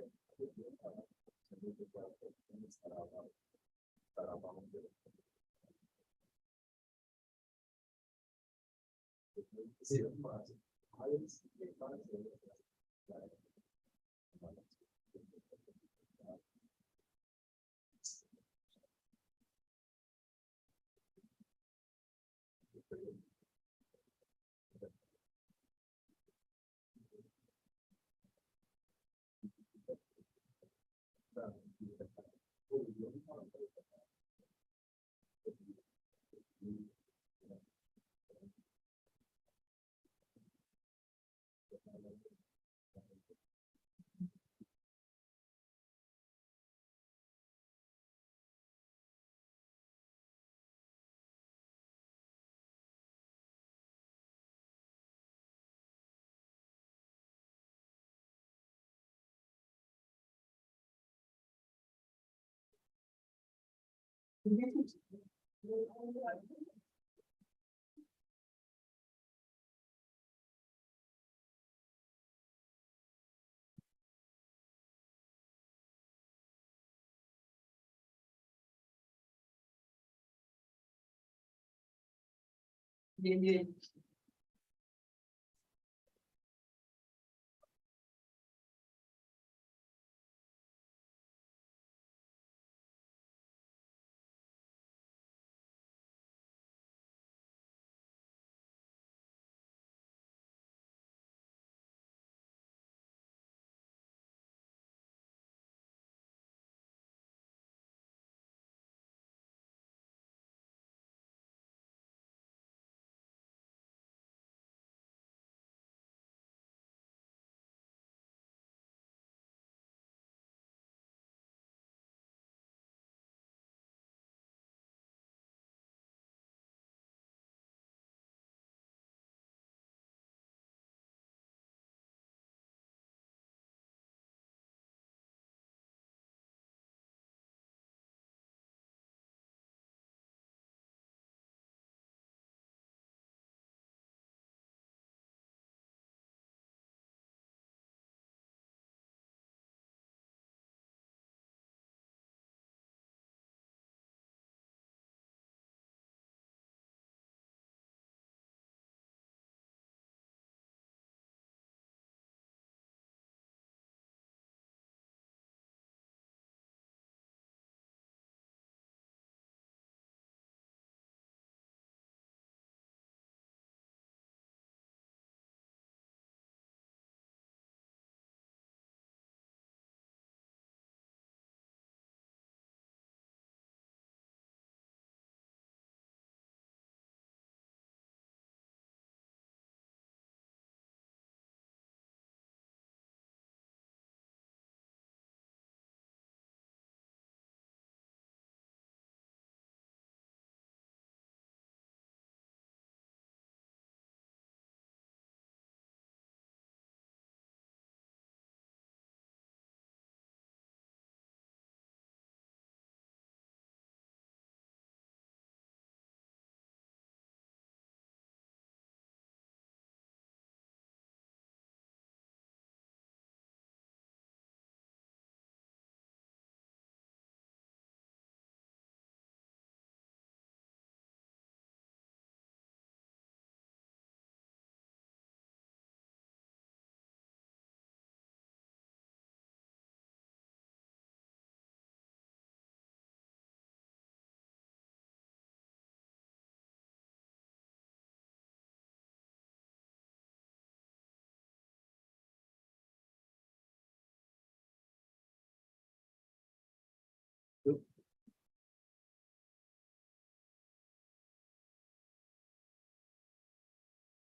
S2: Yeah.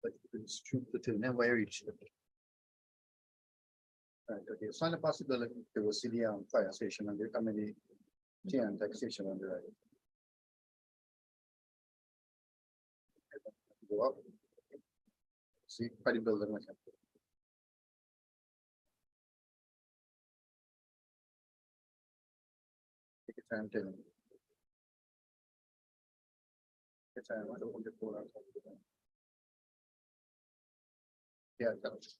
S3: But it's true to never reach. Right, okay, it's not a possibility to go see the fire station and the community. And taxation on the right. Go up. See, by the building. Like that. Take your time, Tim. Take your time, I don't want to pull out. Yeah, that's.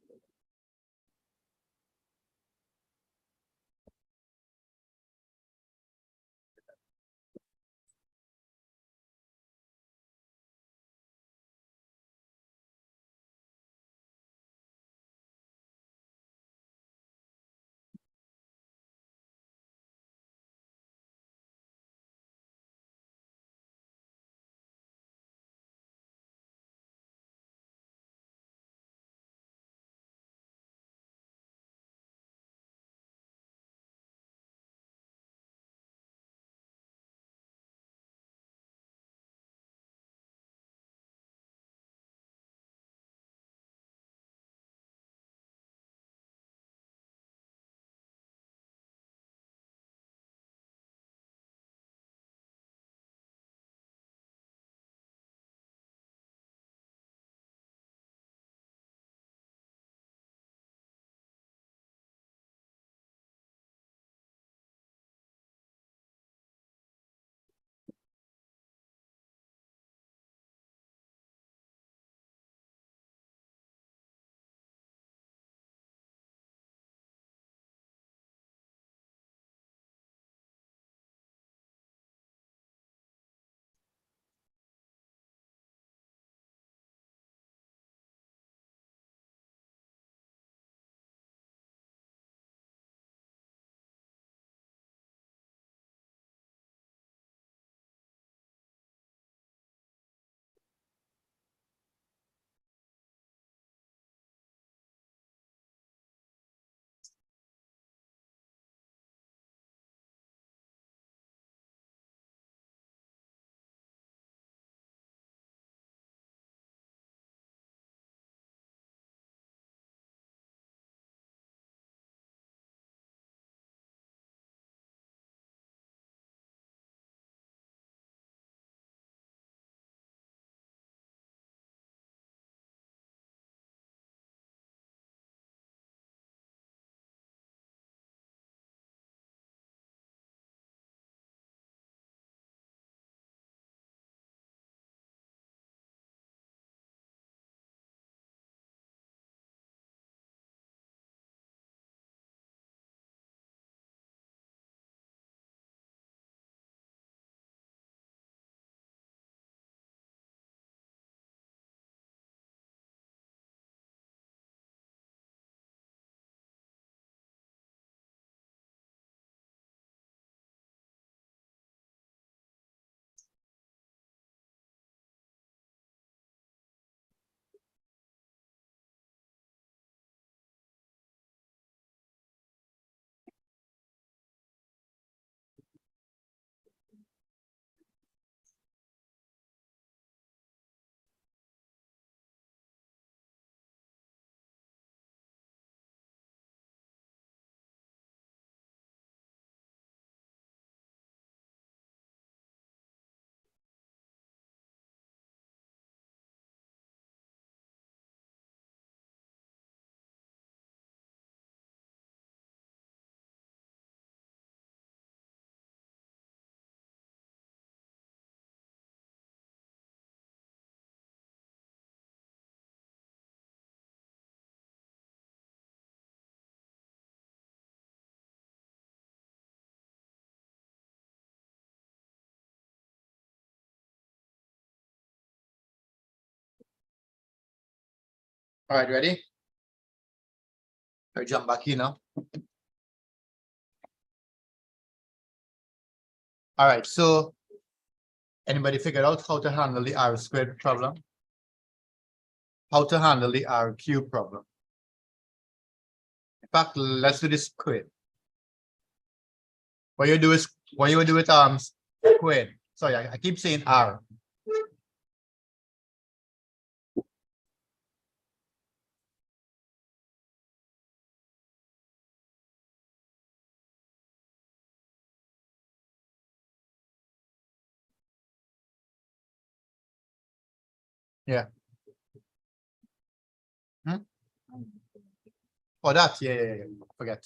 S1: All right, ready? I jump back here now. All right, so anybody figured out how to handle the R squared problem? How to handle the R cube problem? In fact, let's do this squared. What you do is what you do with squared. Sorry, I keep saying R. Yeah. Oh, that, yeah, forget.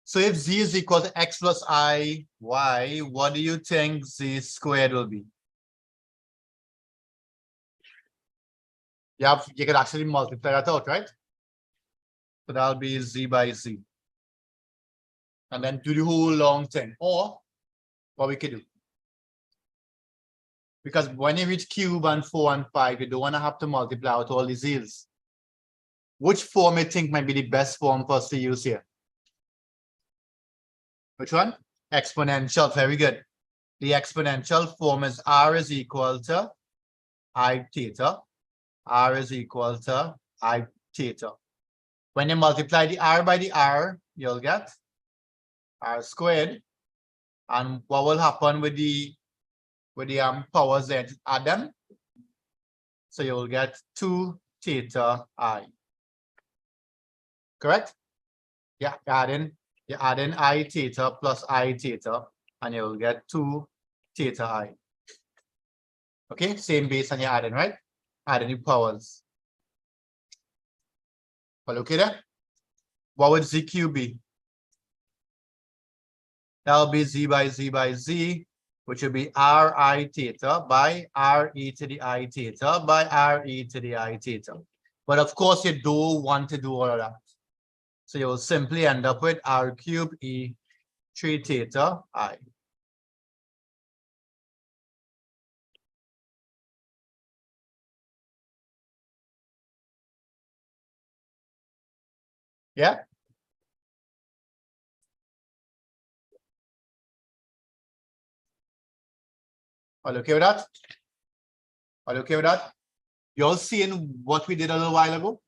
S1: So if z is equal to x plus I, y, what do you think z squared will be? You could actually multiply that out, right? So that'll be z by z. And then do the whole long thing. Or what we could do. Because when you reach cube and 4 and 5, you don't want to have to multiply out all these z's. Which form you think might be the best form for us to use here? Which one? Exponential. Very good. The exponential form is r is equal to I theta. R is equal to I theta. When you multiply the r by the r, you'll get r squared. And what will happen with the powers there? Just add them. So you'll get 2 theta I. Correct? Yeah, you add in I theta plus I theta, and you'll get 2 theta I. Okay, same base and you're adding, right? Adding the powers. Well, okay there? What would ZQ be? That'll be z by z, which will be ri theta by re to the I theta by re to the I theta. But of course, you don't want to do all of that. So you'll simply end up with r cube e 3 theta I. Yeah? All okay with that? All okay with that? You're seeing what we did a little while ago?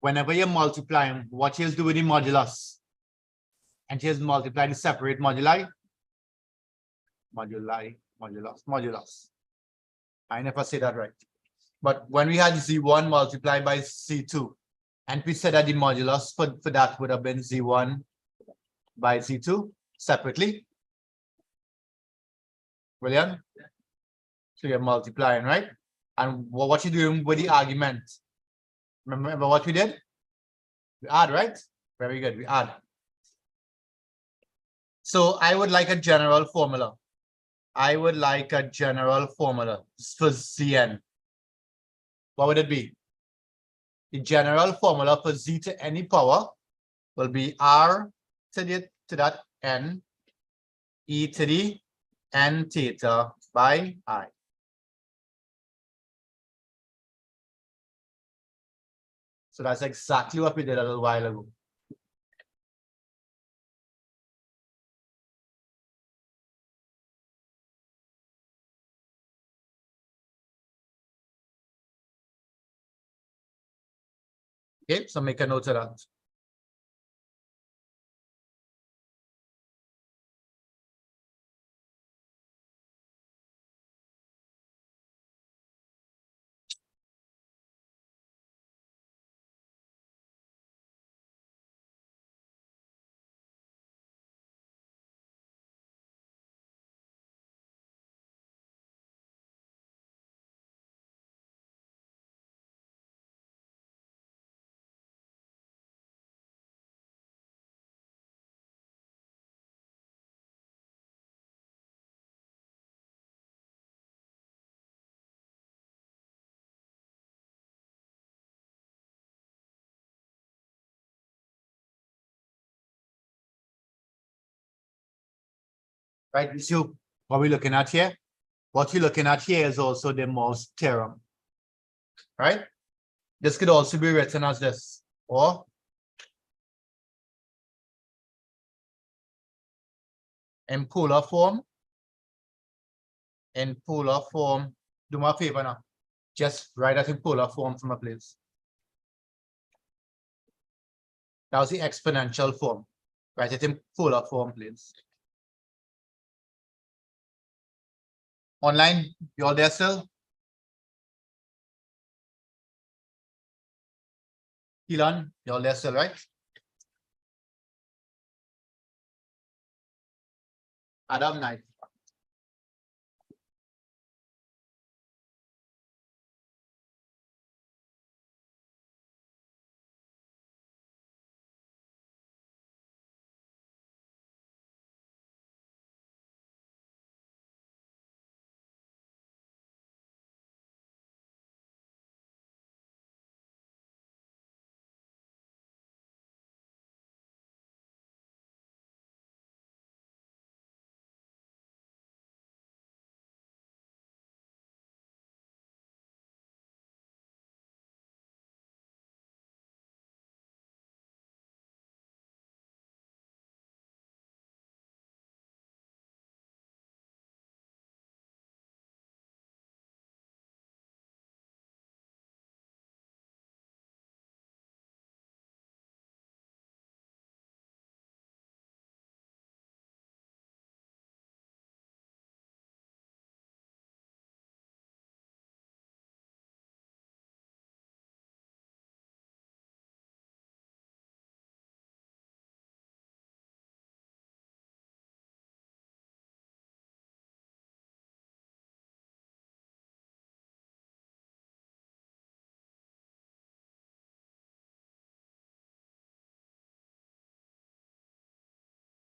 S1: Whenever you're multiplying, what you do with the modulus? And here's multiplying separate moduli. Modulus. I never say that right. But when we had z1 multiplied by z2, and we said that the modulus for that would have been z1 by z2 separately. Brilliant. So you're multiplying, right? And what you're doing with the argument. Remember what we did? We add, right? Very good, we add. So I would like a general formula. I would like a general formula for Zn. What would it be? The general formula for z to any power will be r to that n e to the n theta by I. So that's exactly what we did a little while ago. Okay, so make a note of that. Right, so what we're looking at here, what you're looking at here is also the Morse theorem, right? This could also be written as this, or in polar form, do me a favor now, just write that in polar form from a place. That was the exponential form. Write it in polar form, please. Online, you all there still? Elon, you all there still, right? Adam Knight.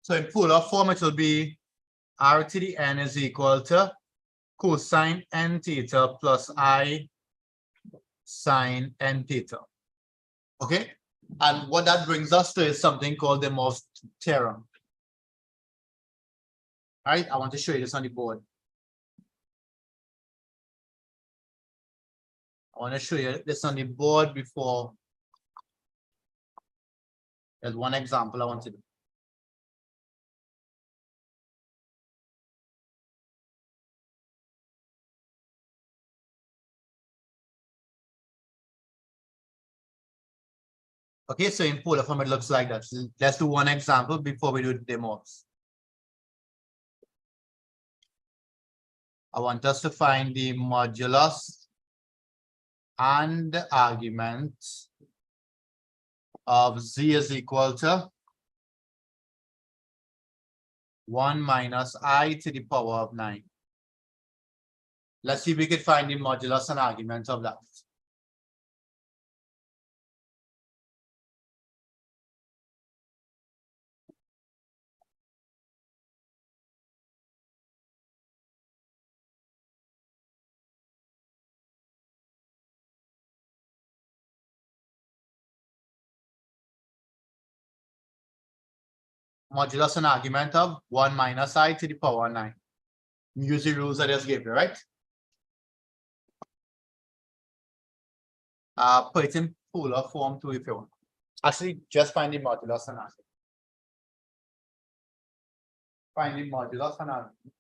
S1: So in polar form, it will be r to the n is equal to cosine n theta plus I sine n theta. Okay, and what that brings us to is something called the Morse theorem. All right, I want to show you this on the board. I want to show you this on the board before. There's one example I want to do. Okay, so in polar form, it looks like that. So let's do one example before we do the demos. I want us to find the modulus and the argument of z is equal to 1 minus I to the power of 9. Let's see if we can find the modulus and argument of that. Modulus and argument of 1 minus I to the power of 9. Use the rules I just gave you, right? Put it in polar form too if you want. Actually, just find the modulus and argument. Find the modulus and argument.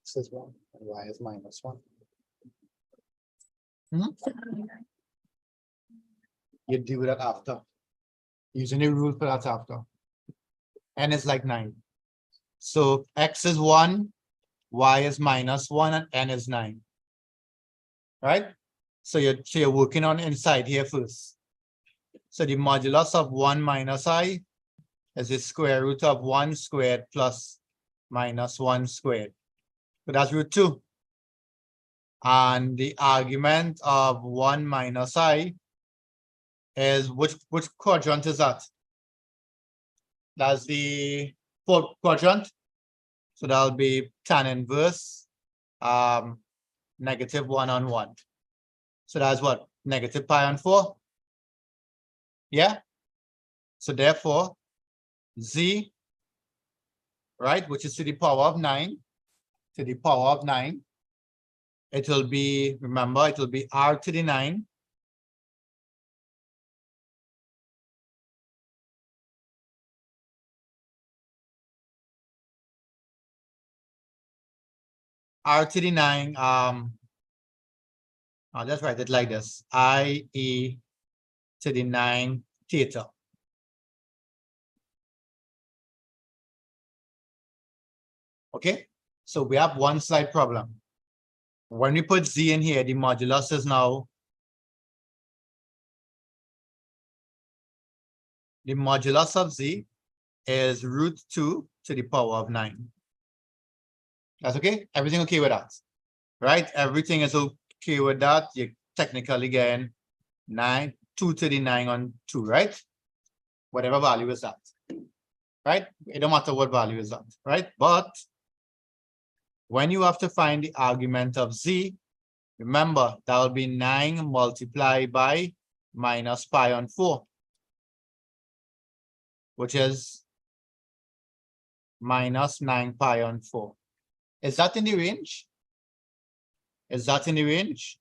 S1: X is 1 and y is -1. You do that after. Using the rule for that after. N is like 9. So X is 1, y is -1, and N is 9. Right? So you're working on inside here first. So the modulus of 1 minus I is the square root of 1 squared plus -1 squared. So that's root 2. And the argument of 1 minus I is which quadrant is that? That's the fourth quadrant. So that'll be tan inverse -1 on 1. So that's what? Negative pi on 4. Yeah. So therefore, z, right, which is to the power of 9, to the power of 9, it will be, remember, it will be r to the 9 r to the 9, I'll just write it like this, IE to the 9 theta. Okay, so we have one slight problem. When we put z in here, the modulus is now, the modulus of z is root 2 to the power of 9. That's okay? Everything okay with that? Right? Everything is okay with that. You're technically getting 2 to the 9 on 2, right? Whatever value is that, right? It don't matter what value is that, right? But when you have to find the argument of z, remember that will be 9 multiplied by minus pi on 4, which is minus 9 pi on 4. Is that in the range? Is that in the range?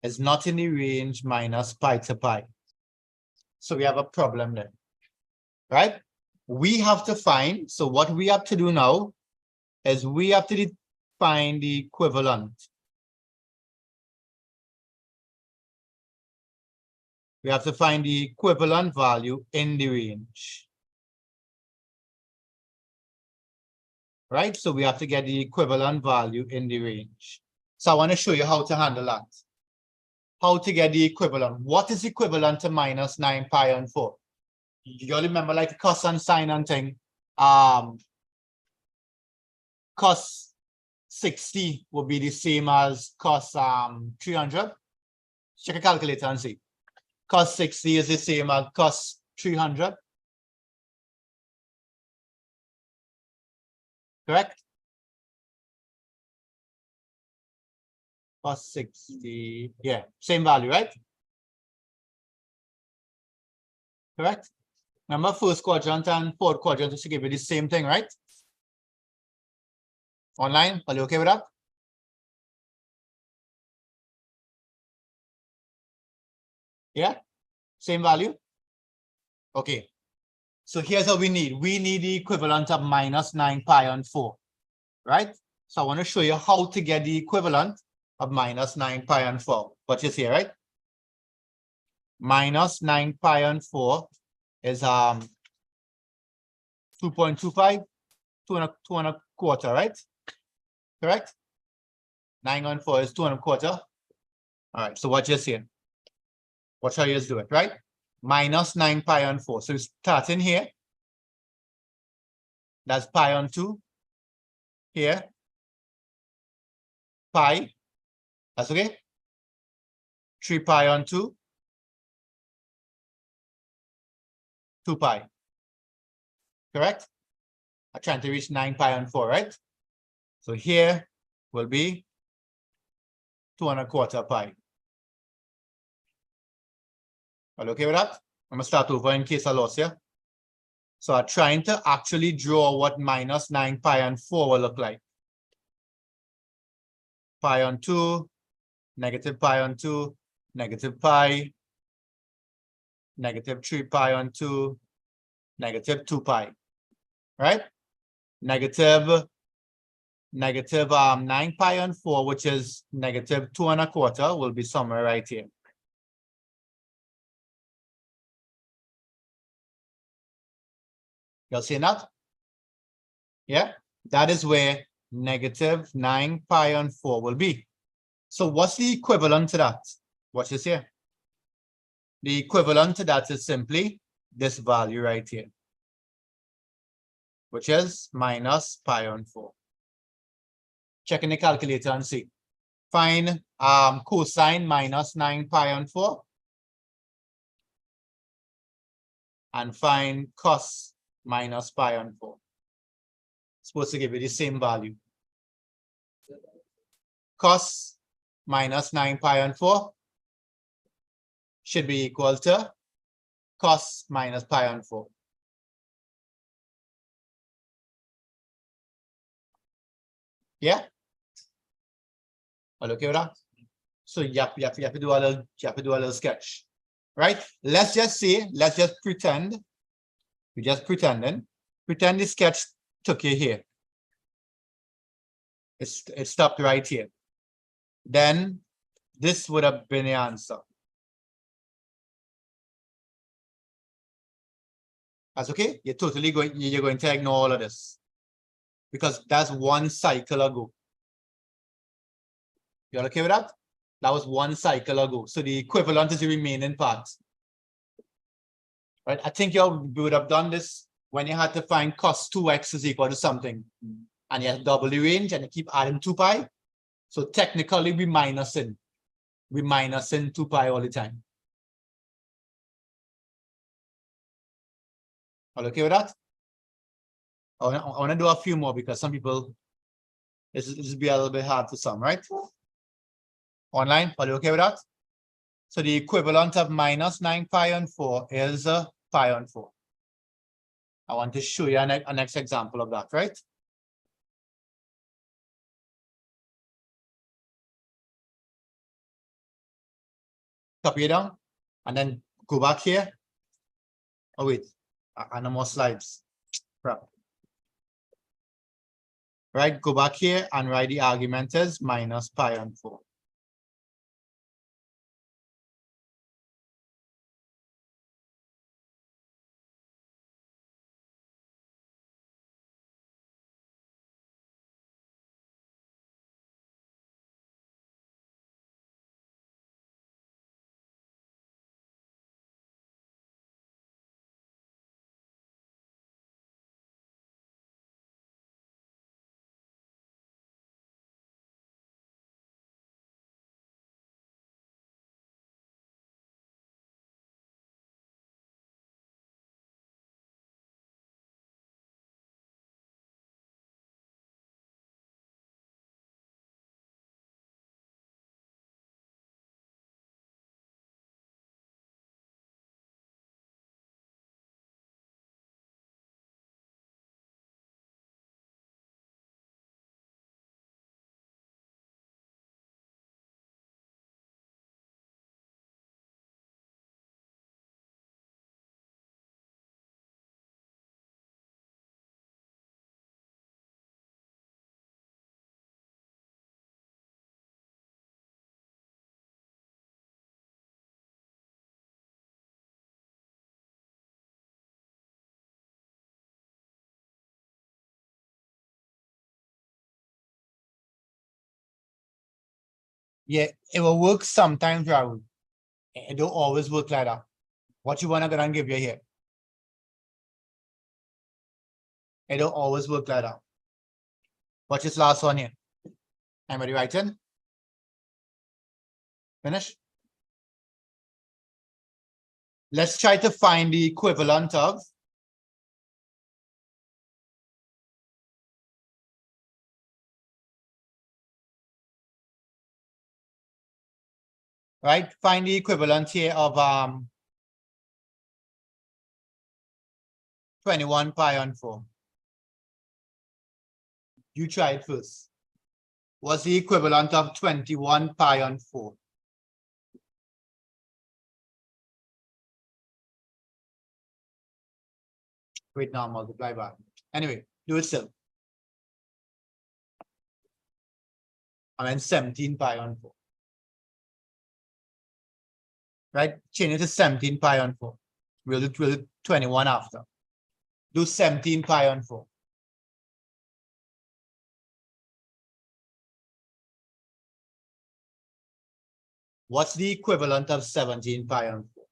S1: It's not in the range minus pi to pi. So we have a problem there, right? We have to find, so what we have to do now is we have to find the equivalent. We have to find the equivalent value in the range. Right? So we have to get the equivalent value in the range. So I want to show you how to handle that. How to get the equivalent. What is equivalent to minus 9 pi on 4? You all remember like cos and sine and thing. Cos 60 will be the same as cos 300. Check a calculator and see. Cos 60 is the same as cos 300. Correct? Cos 60, yeah, same value, right? Correct? Remember first quadrant and fourth quadrant to give you the same thing, right? Online, are you okay with that? Yeah, same value. Okay, so here's what we need. We need the equivalent of minus 9 pi on 4, right? So I want to show you how to get the equivalent of minus 9 pi on 4. What is here, right? Minus 9 pi on 4 is 2.25, 2 and a quarter, right? Correct? 9 on 4 is 2 and a quarter. All right, so what you're saying? What shall you just do it, right? Minus 9 pi on 4. So starting here, that's pi on 2. Here, pi, that's okay. 3 pi on 2, 2 pi. Correct? I'm trying to reach 9 pi on 4, right? So here will be 2 and a quarter pi. Are you okay with that? I'm gonna start over in case I lost you. So I'm trying to actually draw what minus 9 pi on 4 will look like. Pi on 2, negative pi on 2, negative pi, negative 3 pi on 2, negative 2 pi, right? Negative 9 pi on 4, which is negative 2 1/4, will be somewhere right here. You'll see that? Yeah, that is where negative 9 pi on 4 will be. So what's the equivalent to that? Watch this here. The equivalent to that is simply this value right here, which is minus pi on 4. Check in the calculator and see. Find cosine minus 9 pi on 4. And find cos minus pi on 4. It's supposed to give you the same value. Cos minus 9 pi on 4 should be equal to cos minus pi on 4. Yeah? All okay with that? So you have to do a little sketch. Right? Let's just pretend. We're just pretending. Pretend the sketch took you here. It stopped right here. Then this would have been the answer. That's okay? You're going to ignore all of this. Because that's one cycle ago. You're okay with that? That was one cycle ago. So the equivalent is the remaining part. Right? I think you would have done this when you had to find cos 2x is equal to something. And you have double the range and you keep adding 2 pi. So technically we minusing 2 pi all the time. All okay with that? I want to do a few more because some people, this will be a little bit hard for some, right? Online, are you okay with that? So the equivalent of minus 9 pi on 4 is pi on 4. I want to show you a next example of that, right? Copy it down and then go back here. Oh, wait, no more slides. Right, go back here and write the argument is minus pi on 4. Yeah, it will work sometimes, Raul. It don't always work like that. What you want to go and give you here? It don't always work like that. Watch this last one here. Anybody writing? Finish? Let's try to find the equivalent of right? Find the equivalent here of 21 pi on 4. You try it first. What's the equivalent of 21 pi on 4? Wait, now multiply by. Anyway, do it still. And then 17 pi on 4. Right? Change it to 17 pi on 4. We'll do 21 after. Do 17 pi on 4. What's the equivalent of 17 pi on 4?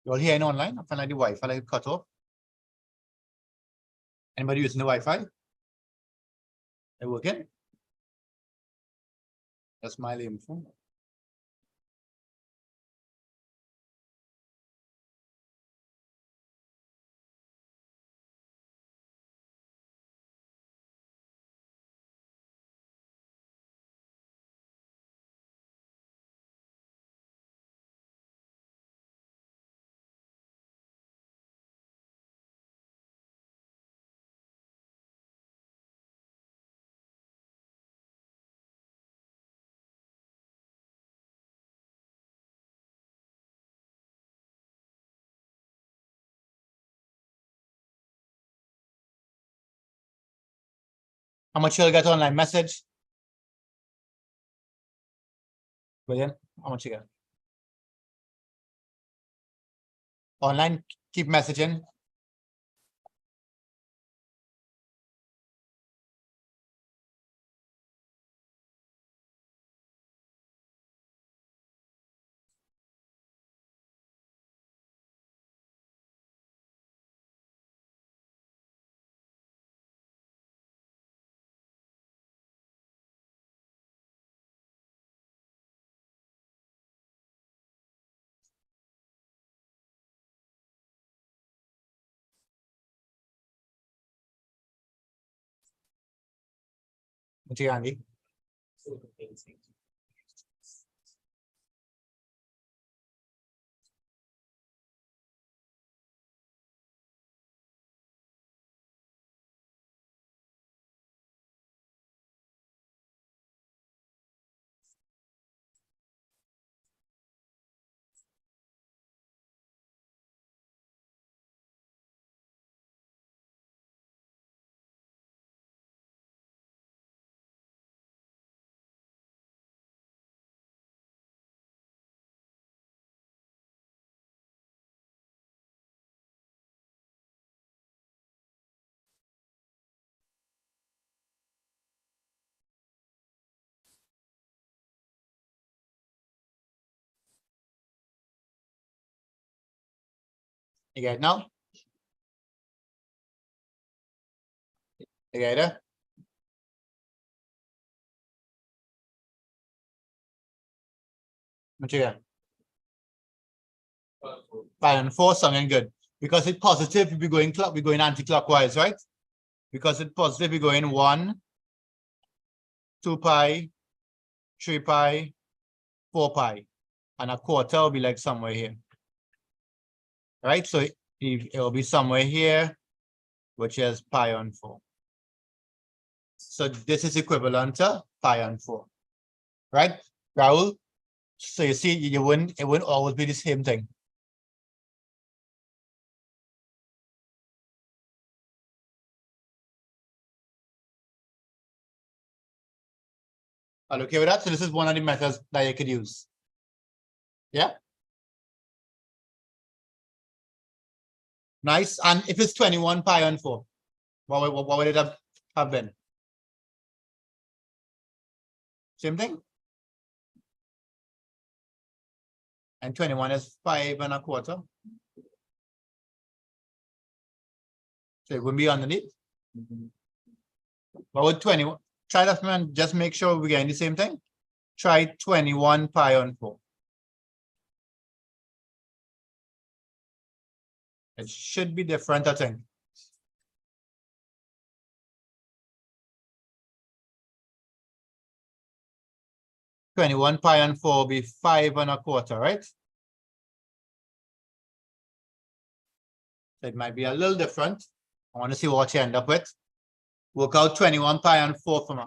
S1: You all hearing online? I find like the Wi-Fi like cut off. Anybody using the Wi-Fi? It working? That's my lame phone. How much you'll get online message? William, how much you get? Online, keep messaging. What you got, Andy? You get it now? You get it? What you got? Pi on 4 sounding good. Because it's positive, we're going anti-clockwise, right? Because it's positive, we're going 1, 2 pi, 3 pi, 4 pi. And a quarter will be like somewhere here. Right? So it will be somewhere here, which is pi on 4. So this is equivalent to pi on 4, right? Raul? So you see, it wouldn't always be the same thing. Are you okay with that? So this is one of the methods that you could use. Yeah. Nice. And if it's 21 pi on 4, what would it have been? Same thing. And 21 is 5 1/4. So it would be underneath. What would 21? Try that, man. Just make sure we're getting the same thing. Try 21 pi on 4. It should be different, I think. Twenty-one pi on 4 will be 5 1/4, right? So it might be a little different. I want to see what you end up with. Work out 21 pi on 4 for me.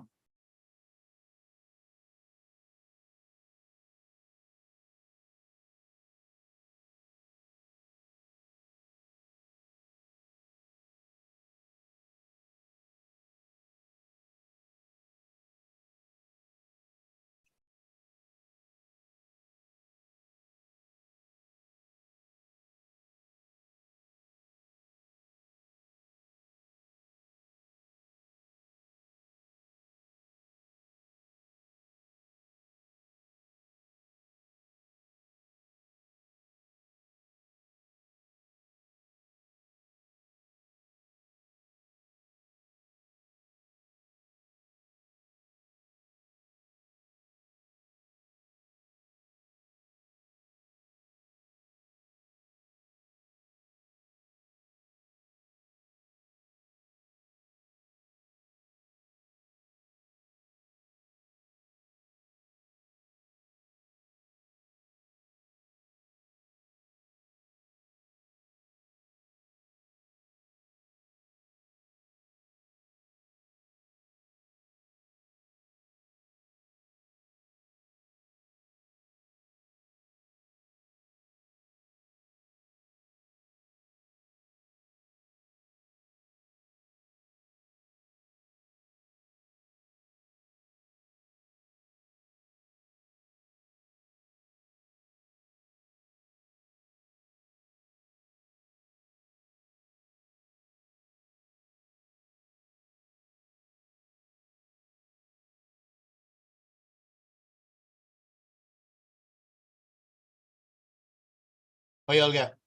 S1: What you'll get?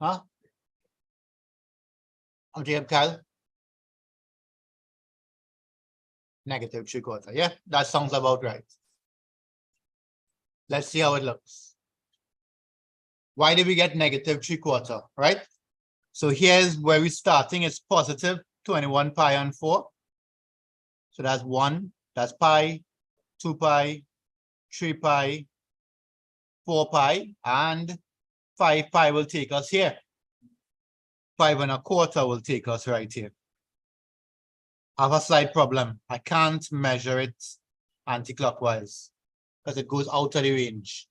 S1: Huh? Okay, Kyle. Negative 3/4. Yeah, that sounds about right. Let's see how it looks. Why did we get negative 3/4, right? So here's where we're starting. It's positive 21 pi on 4. So that's 1, that's pi, 2 pi, 3 pi, 4 pi, and 5 pi will take us here. 5 1/4 will take us right here. I have a slight problem. I can't measure it anti-clockwise because it goes out of the range.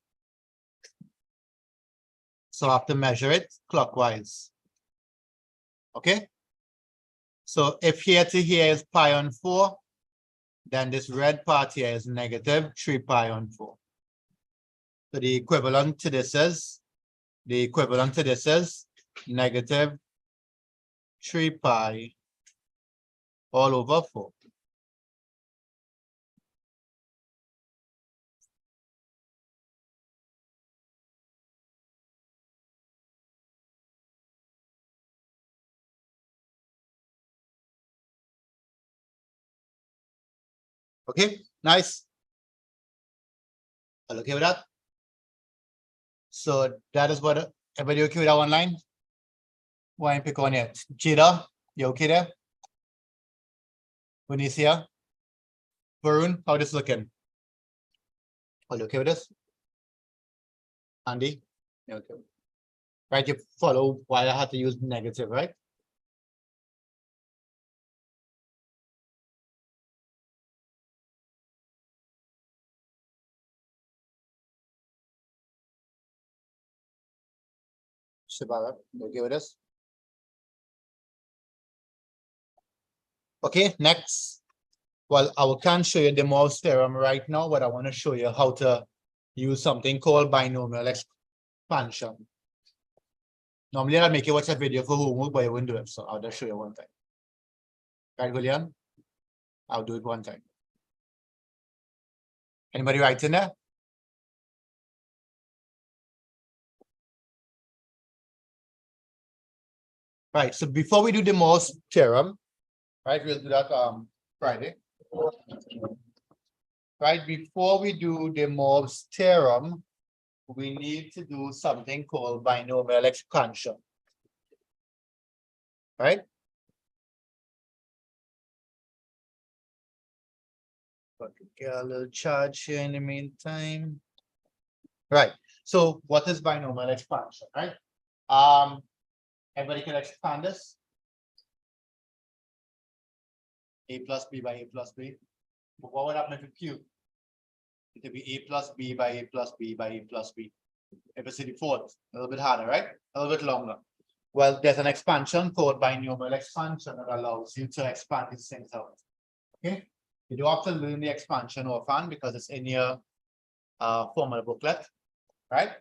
S1: So I have to measure it clockwise. Okay? So if here to here is pi on 4, then this red part here is negative 3 pi on 4. So the equivalent to this is negative 3 pi all over 4. Okay, nice. All okay with that? So that is what everybody okay with that one line? Why pick on it? Jada, you okay there? Vinicia? Varun, how this looking? All okay with this? Andy? You okay? Right, you follow why I had to use negative, right? Shibara, you okay with this? Okay, next. Well, I can't show you the Morse theorem right now, but I want to show you how to use something called binomial expansion. Normally, I'll make you watch a video for homework, but I wouldn't do it, so I'll just show you one time. Right, William? I'll do it one time. Anybody write in there? Right, so before we do the Morse theorem, right, we'll do that Friday. Right, before we do the Morse theorem, we need to do something called binomial expansion. Right? But get a little charge here in the meantime. Right, so what is binomial expansion, right? Everybody can expand this. A plus B by A plus B. But what would happen if you cube? It would be A plus B by A plus B by A plus B. If it's the fourth, a little bit harder, right? A little bit longer. Well, there's an expansion called binomial expansion that allows you to expand these things out. Okay, you do have to learn the expansion offhand because it's in your formula booklet, right?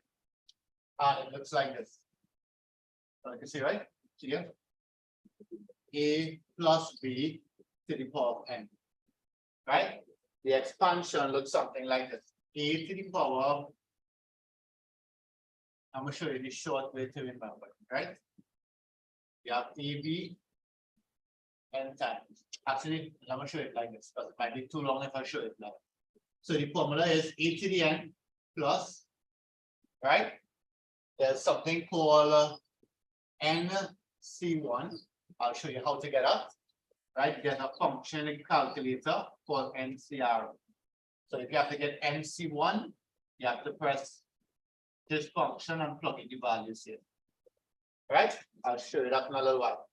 S1: And it looks like this. So you can see, right? Here, A plus B to the power of n, right? The expansion looks something like this. A to the power of, I'm going to show you the short way to remember, right? You have AB n times. Actually, I'm going to show it like this, but it might be too long if I show it now. So the formula is A to the n plus, right? There's something called NC1. I'll show you how to get that. Right? There's a function in calculator called NCR. So if you have to get NC1, you have to press this function and plug in the values here. Right? I'll show you that in a little while.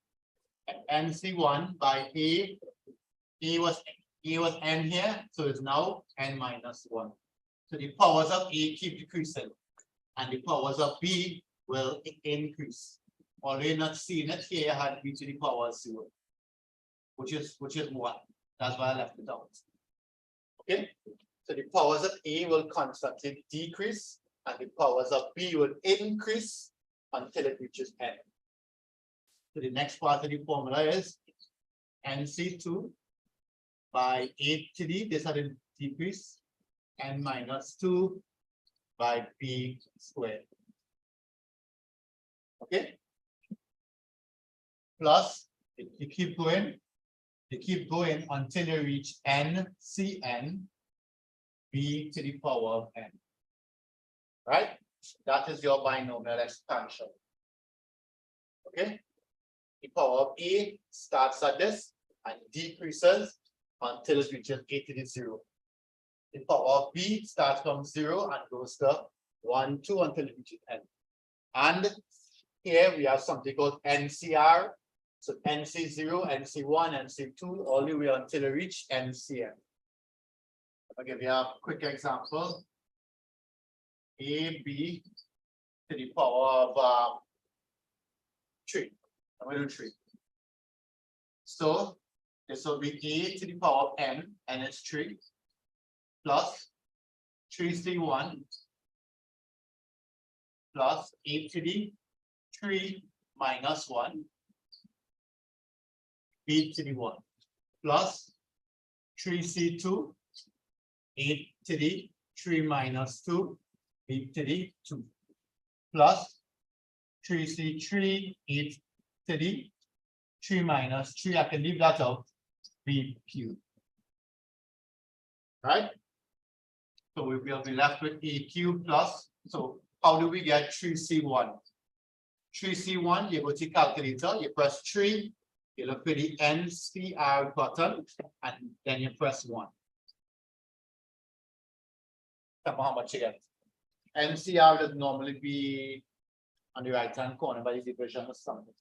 S1: NC1 by A was n here, so it's now n minus 1. So the powers of A keep decreasing, and the powers of B will increase. Although you're not seeing it here, you had B to the power of 0, which is 1. That's why I left it out. Okay, so the powers of A will constantly decrease, and the powers of B will increase until it reaches n. So the next part of the formula is NC2 by A to D, this had a decrease, n minus 2 by B squared. Okay, plus you keep going until you reach NCN B to the power of n. Right? That is your binomial expansion. Okay? The power of A starts at this and decreases until it reaches A to the 0. The power of B starts from 0 and goes to 1, 2 until it reaches n. And here we have something called NCR. So NC0, NC1, NC2, all the way until it reach NCN. I'll give you a quick example. AB to the power of 3. I'm going to do 3. So this will be A to the power of n, and it's 3, plus 3C1 plus A to the 3 minus 1 B to the 1 plus 3C2 A to the 3 minus 2 B to the 2 plus 3C3 8 to the 3 minus 3. I can leave that out, B cubed. Right? So we will be left with A cubed plus. So how do we get 3C1? 3C1, you go to calculator, you press 3, you look for the NCR button, and then you press 1. Tell me how much you get. NCR would normally be on the right hand corner by the division or something.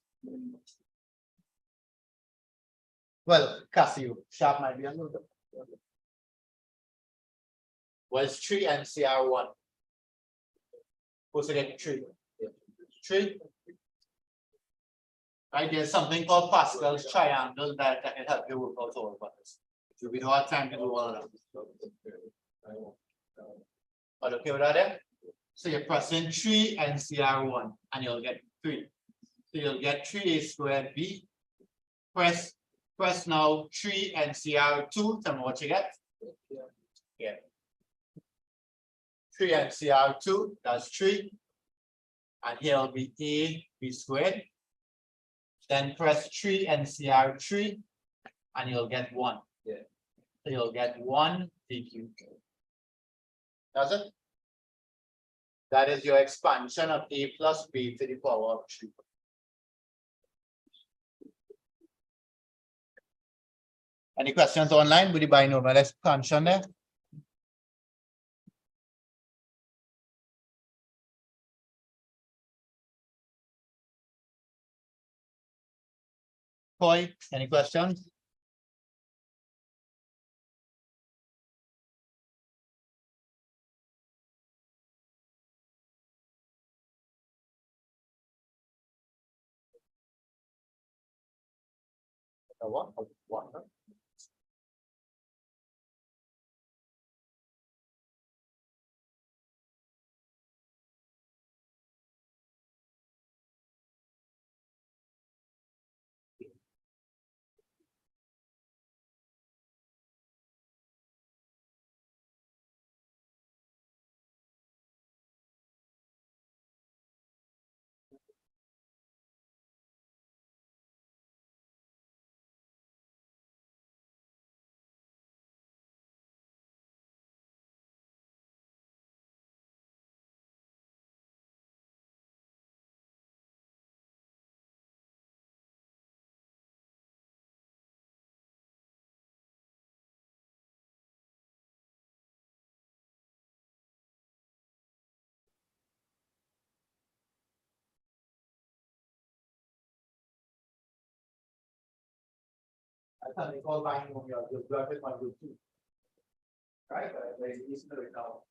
S1: Well, Casio, sharp might be a little bit. Well, it's 3 NCR 1. What's again 3? 3 Right, there's something called Pascal's triangle that can help you work out all of this. So we don't have time to do all of that. But okay with that there? So you're pressing 3 NCR1 and you'll get 3. So you'll get 3A squared B. Press now 3 NCR2. Tell me what you get. Yeah. 3 NCR2, that's 3. And here will be A B squared. Then press 3 NCR3 and you'll get 1. Yeah. So you'll get 1 DQ. That's it. That is your expansion of A plus B to the power of 3. Any questions online with the binomial expansion there? Koi, any questions? What? I thought they call binomial, you grab it on YouTube. Right, very easily now.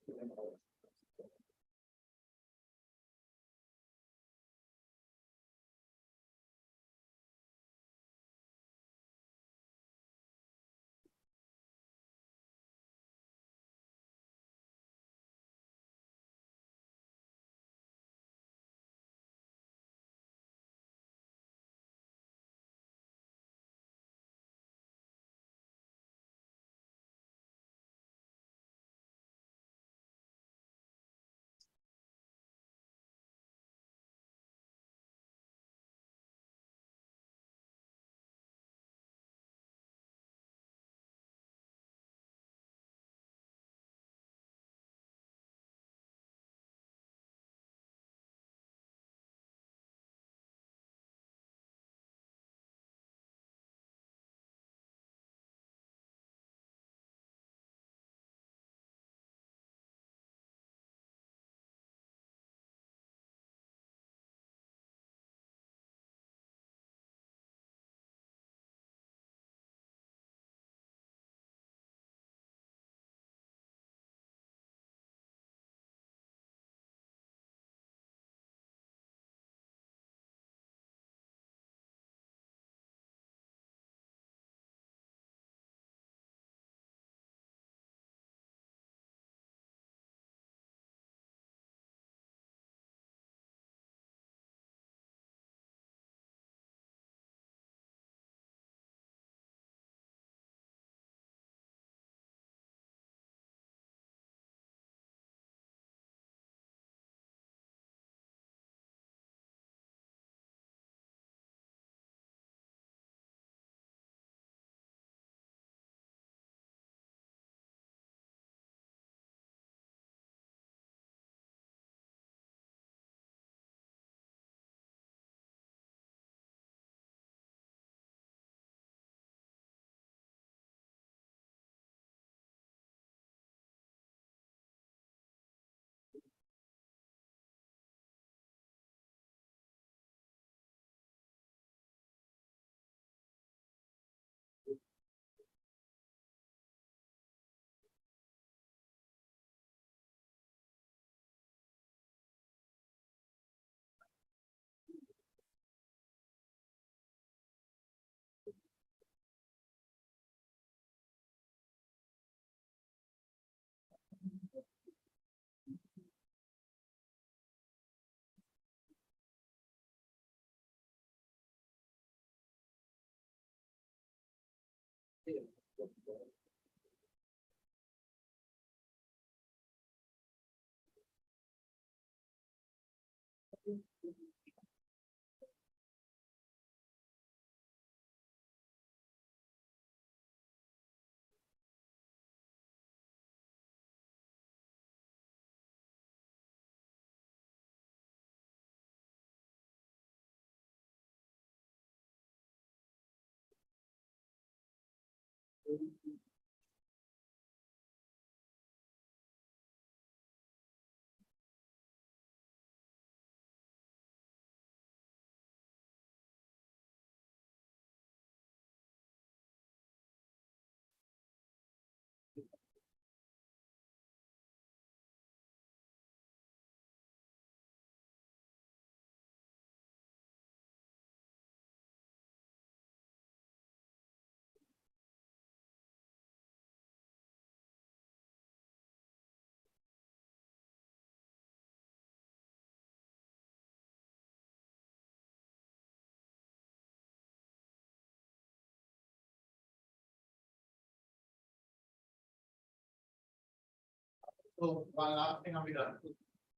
S1: So one last thing we done.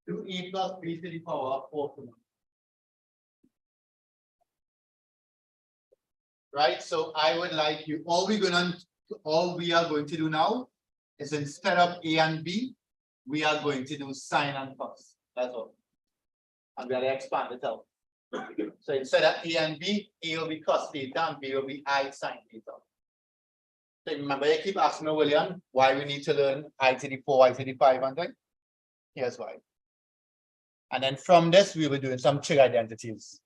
S1: Do a plus b to the power of 4. Right, so I would like you, all we are going to do now is instead of a and b, we are going to do sine and cos. That's all. And we are going to expand it out. So instead of a and b, a will be cos theta and b will be I sine theta. So remember, you keep asking me, William, why we need to learn I to the 4, I to the 5 and thing. Here's why. And then from this, we were doing some trig identities.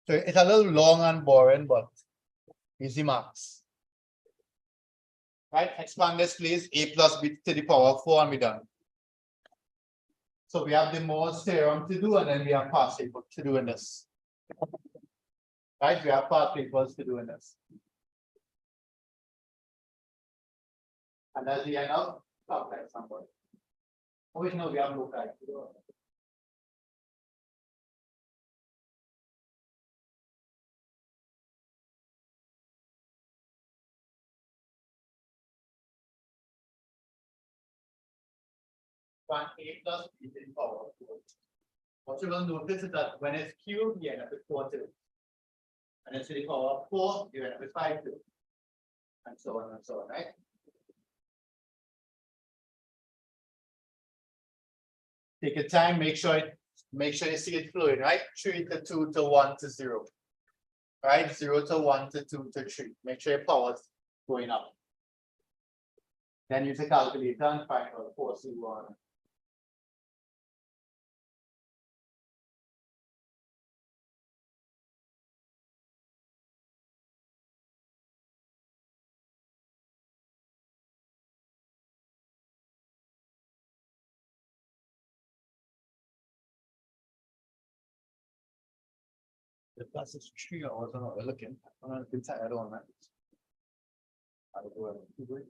S1: So it's a little long and boring, but easy marks. Right, expand this, please. A plus b to the power of 4 and we're done. So we have the Morse theorem to do, and then we have past papers to do in this. Right, we have past papers to do in this. And that's the end of complex number. Originally, we have no type. A plus b to the power of 4. What you will notice is that when it's cubed, you end up with 4 2. And it's to the power of 4, you end up with 5 2. And so on, right? Take your time, make sure you see it flowing, right? 3 to 2 to 1 to 0. Right? 0 to 1 to 2 to 3. Make sure your power's going up. Then use a calculator and find out 4 C1. The plus is 3 hours, I'm not looking. I'm not looking tired on that. I'll go ahead.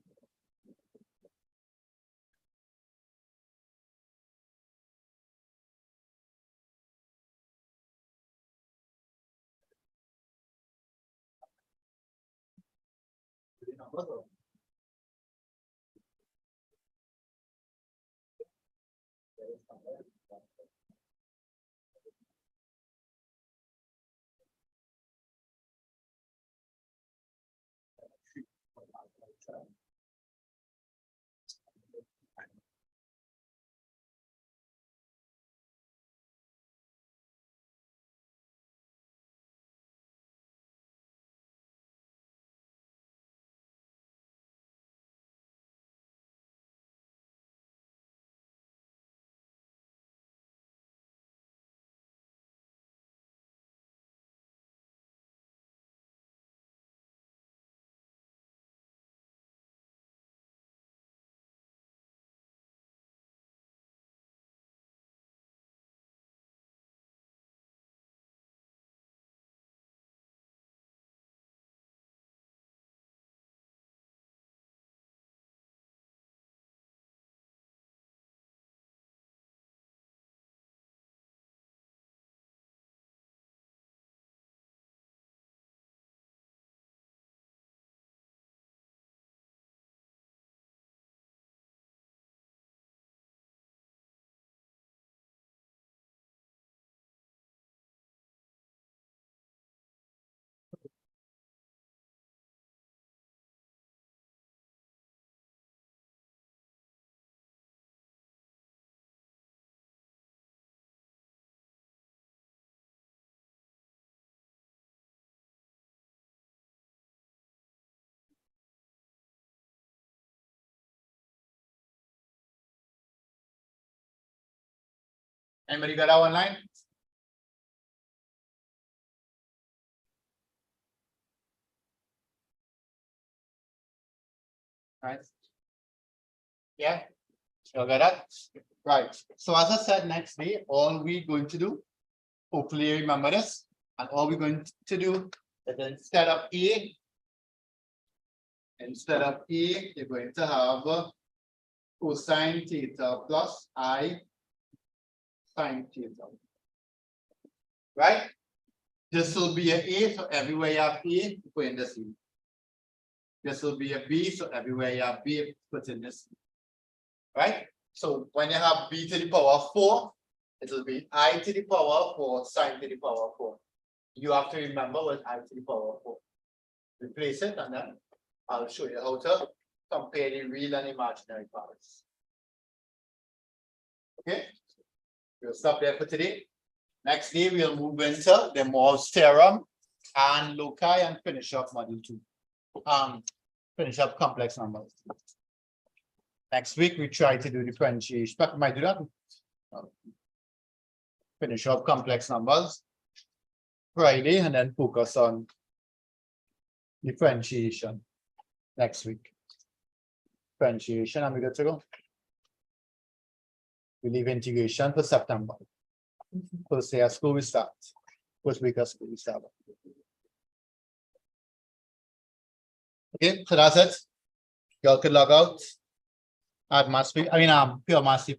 S1: Anybody got that one line? Right. Yeah, you got that? Right, so as I said, next day, all we're going to do, hopefully you remember this, and all we're going to do is instead of A, you're going to have cosine theta plus I sine theta. Right? This will be a A, so everywhere you have A, you put in the C. This will be a B, so everywhere you have B, put in this. Right? So when you have B to the power 4, it will be I to the power 4 sine to the power 4. You have to remember what I to the power 4. Replace it, and then I'll show you how to compare the real and imaginary parts. Okay, we'll stop there for today. Next day, we'll move into the Morse theorem and loci and finish up module 2. Finish up complex numbers. Next week, we try to do differentiation, but we might do that. Finish up complex numbers Friday, and then focus on differentiation next week. Differentiation, and we good to go. We leave integration for September. First day of school we start. First week of school we start. Okay, so that's it. Y'all could log out. Add mass, pure mass people.